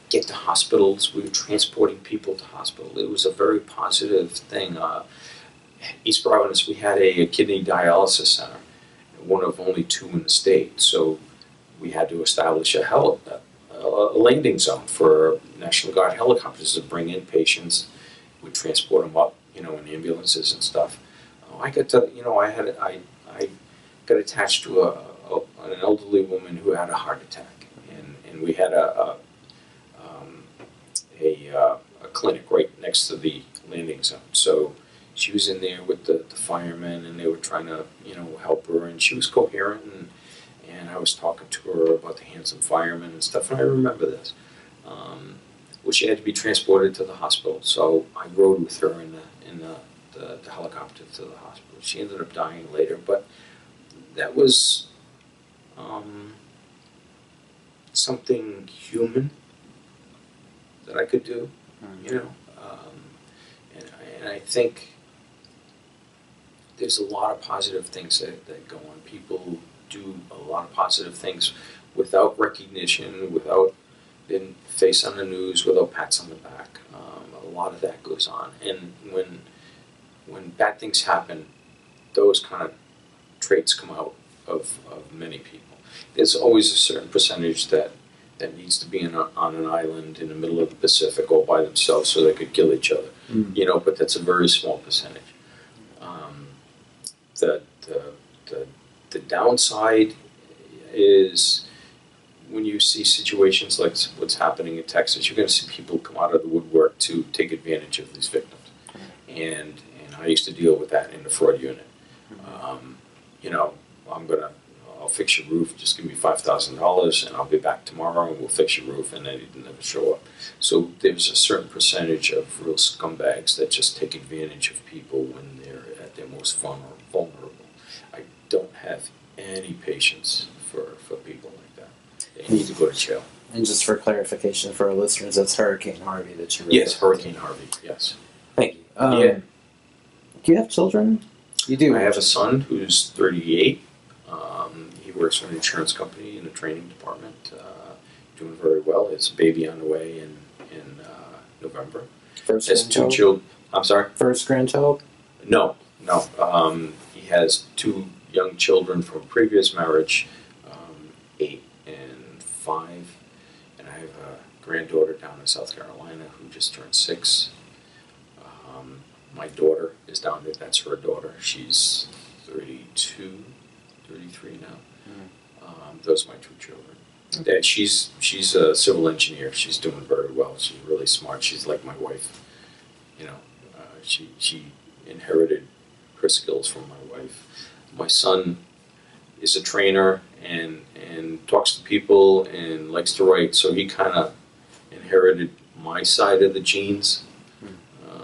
get to hospitals. We were transporting people to hospital. It was a very positive thing. East Providence, we had a kidney dialysis center, one of only 2 in the state. So we had to establish a landing zone for National Guard helicopters to bring in patients. We'd transport them up, you know, in ambulances and stuff. I got to, you know, I got attached to an elderly woman who had a heart attack, and we had a clinic right next to the landing zone. So she was in there with the firemen, and they were trying to, you know, help her, and she was coherent, and I was talking to her about the handsome firemen and stuff, and I remember this. Well, she had to be transported to the hospital, so I rode with her in the helicopter to the hospital. She ended up dying later, but that was something human that I could do, you know. And I think there's a lot of positive things that go on. People do a lot of positive things without recognition, without being face on the news, without pats on the back. A lot of that goes on. And when bad things happen, those kind of traits come out of many people. There's always a certain percentage that needs to be on an island in the middle of the Pacific all by themselves so they could kill each other. You know, but that's a very small percentage. The downside is when you see situations like what's happening in Texas, you're going to see people come out of the woodwork to take advantage of these victims. And I used to deal with that in the fraud unit. You know, I'll fix your roof, just give me $5,000 and I'll be back tomorrow and we'll fix your roof, and then he'd never show up. So there's a certain percentage of real scumbags that just take advantage of people when they're at their most vulnerable. I don't have any patience for people like that. They need to go to jail. And just for clarification for our listeners, that's Hurricane Harvey that you referred Yes, Hurricane Harvey, yes. Thank you. Yeah. Do you have children? You do. I have a son who's 38. He works for an insurance company in the training department, doing very well. It's a baby on the way in November. First Has 2 grandchild? children. I'm sorry? First grandchild? No. He has 2 young children from a previous marriage, 8 and 5. And I have a granddaughter down in South Carolina who just turned 6. My daughter is down there. That's her daughter. She's 32, 33 now. Those are my 2 children. She's a civil engineer. She's doing very well. She's really smart. She's like my wife. You know, she inherited her skills from my wife. My son is a trainer and talks to people and likes to write, so he kind of inherited my side of the genes,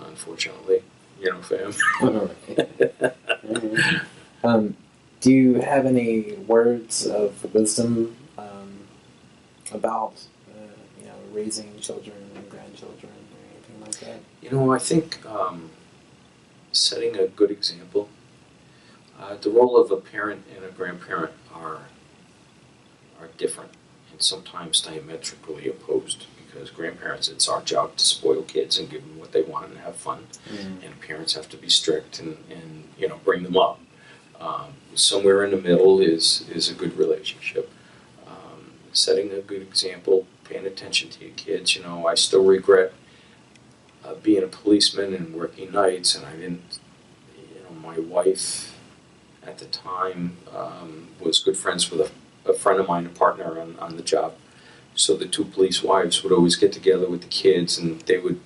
unfortunately, you know, fam. Do you have any words of wisdom about you know, raising children and grandchildren or anything like that? You know, I think setting a good example. The role of a parent and a grandparent are different and sometimes diametrically opposed, because grandparents, it's our job to spoil kids and give them what they want and have fun, and parents have to be strict and bring them up. Somewhere in the middle is a good relationship. Setting a good example, paying attention to your kids. I still regret being a policeman and working nights, and I didn't. My wife at the time was good friends with a friend of mine, a partner on the job. So the two police wives would always get together with the kids, and they would,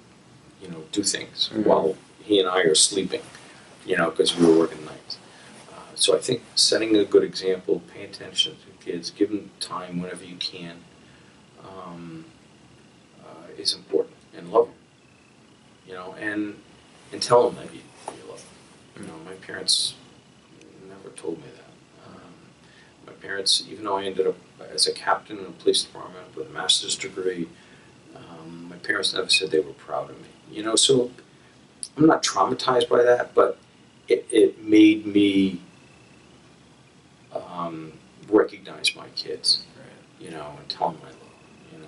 do things while he and I are sleeping, because we were working nights. So I think setting a good example, pay attention to kids, give them time whenever you can, is important, and love them, and tell them that you love them. My parents never told me that. My parents, even though I ended up as a captain in the police department with a master's degree, my parents never said they were proud of me. So I'm not traumatized by that, but it made me recognize my kids, right. And tell them I love them,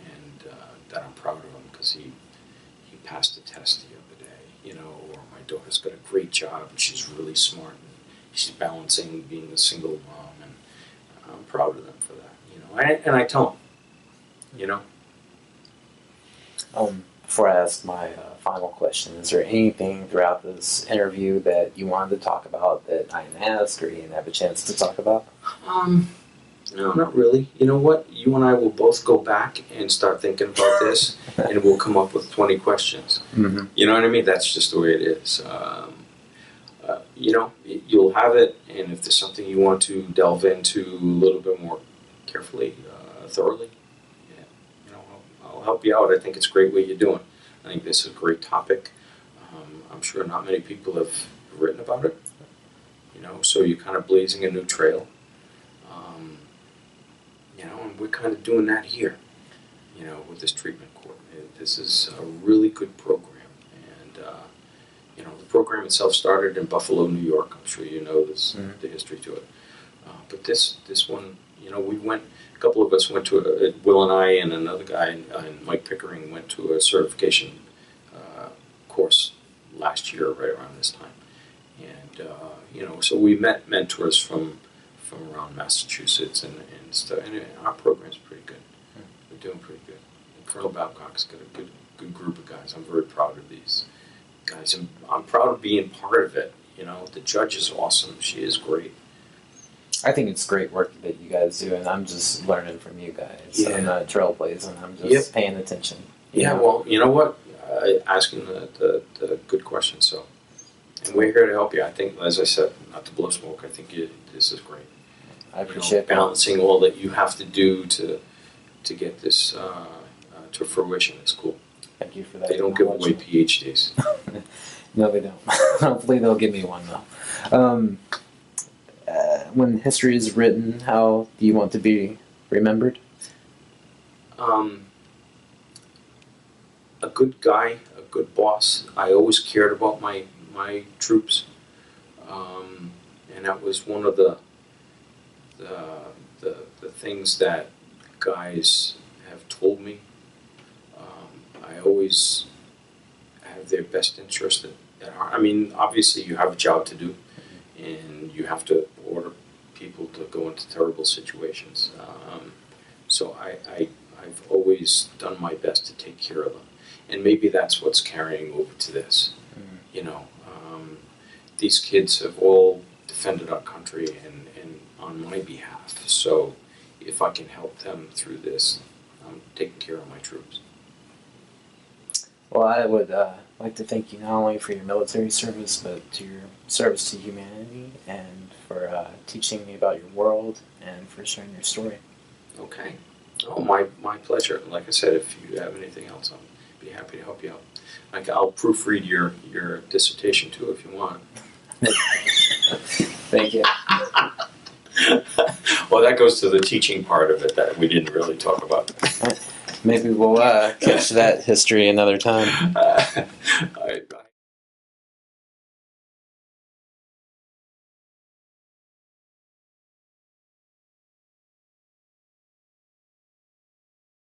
and that I'm proud of him because he passed the test the other day, or my daughter's got a great job and she's really smart and she's balancing being a single mom, and I'm proud of them for that, and I tell them, Before I ask my final question, is there anything throughout this interview that you wanted to talk about that I didn't ask or you didn't have a chance to talk about? No, not really. You know what? You and I will both go back and start thinking about this, and we'll come up with 20 questions. Mm-hmm. You know what I mean? That's just the way it is. You'll have it, and if there's something you want to delve into a little bit more carefully, thoroughly, I'll help you out. I think it's great what you're doing. I think this is a great topic. I'm sure not many people have written about it. So you're kind of blazing a new trail. And we're kind of doing that here, with this treatment court. This is a really good program. And, the program itself started in Buffalo, New York. I'm sure you know this, the history to it. But this one, we went, a couple of us went to, Will and I and another guy, and Mike Pickering went to a certification course last year, right around this time. And, so we met mentors from around Massachusetts and stuff, and our program's pretty good. We're doing pretty good. And Colonel Babcock's got a good group of guys. I'm very proud of these guys, and I'm proud of being part of it. The judge is awesome. She is great. I think it's great work that you guys do, and I'm just learning from you guys. Yeah. I'm not trailblazing. I'm just paying attention. Well, you know what? Asking the good questions. So, and we're here to help you. I think, as I said, not to blow smoke. I think this is great. I appreciate balancing all that you have to do to get this to fruition. It's cool. Thank you for that. They don't give away PhDs. No, they don't. Hopefully, they'll give me one though. When history is written, how do you want to be remembered? A good guy, a good boss. I always cared about my troops, and that was one of the things that guys have told me. I always have their best interest at heart. I mean, obviously you have a job to do, and you have to order people to go into terrible situations. So I've always done my best to take care of them, and maybe that's what's carrying over to this. These kids have all defended our country and on my behalf. So if I can help them through this, I'm taking care of my troops. Well, I would like to thank you not only for your military service, but to your service to humanity, and for teaching me about your world, and for sharing your story. Okay. Oh, my pleasure. Like I said, if you have anything else, I'll be happy to help you out. I'll proofread your dissertation too if you want. Thank you. Well, that goes to the teaching part of it that we didn't really talk about. Maybe we'll catch that history another time. All right, bye.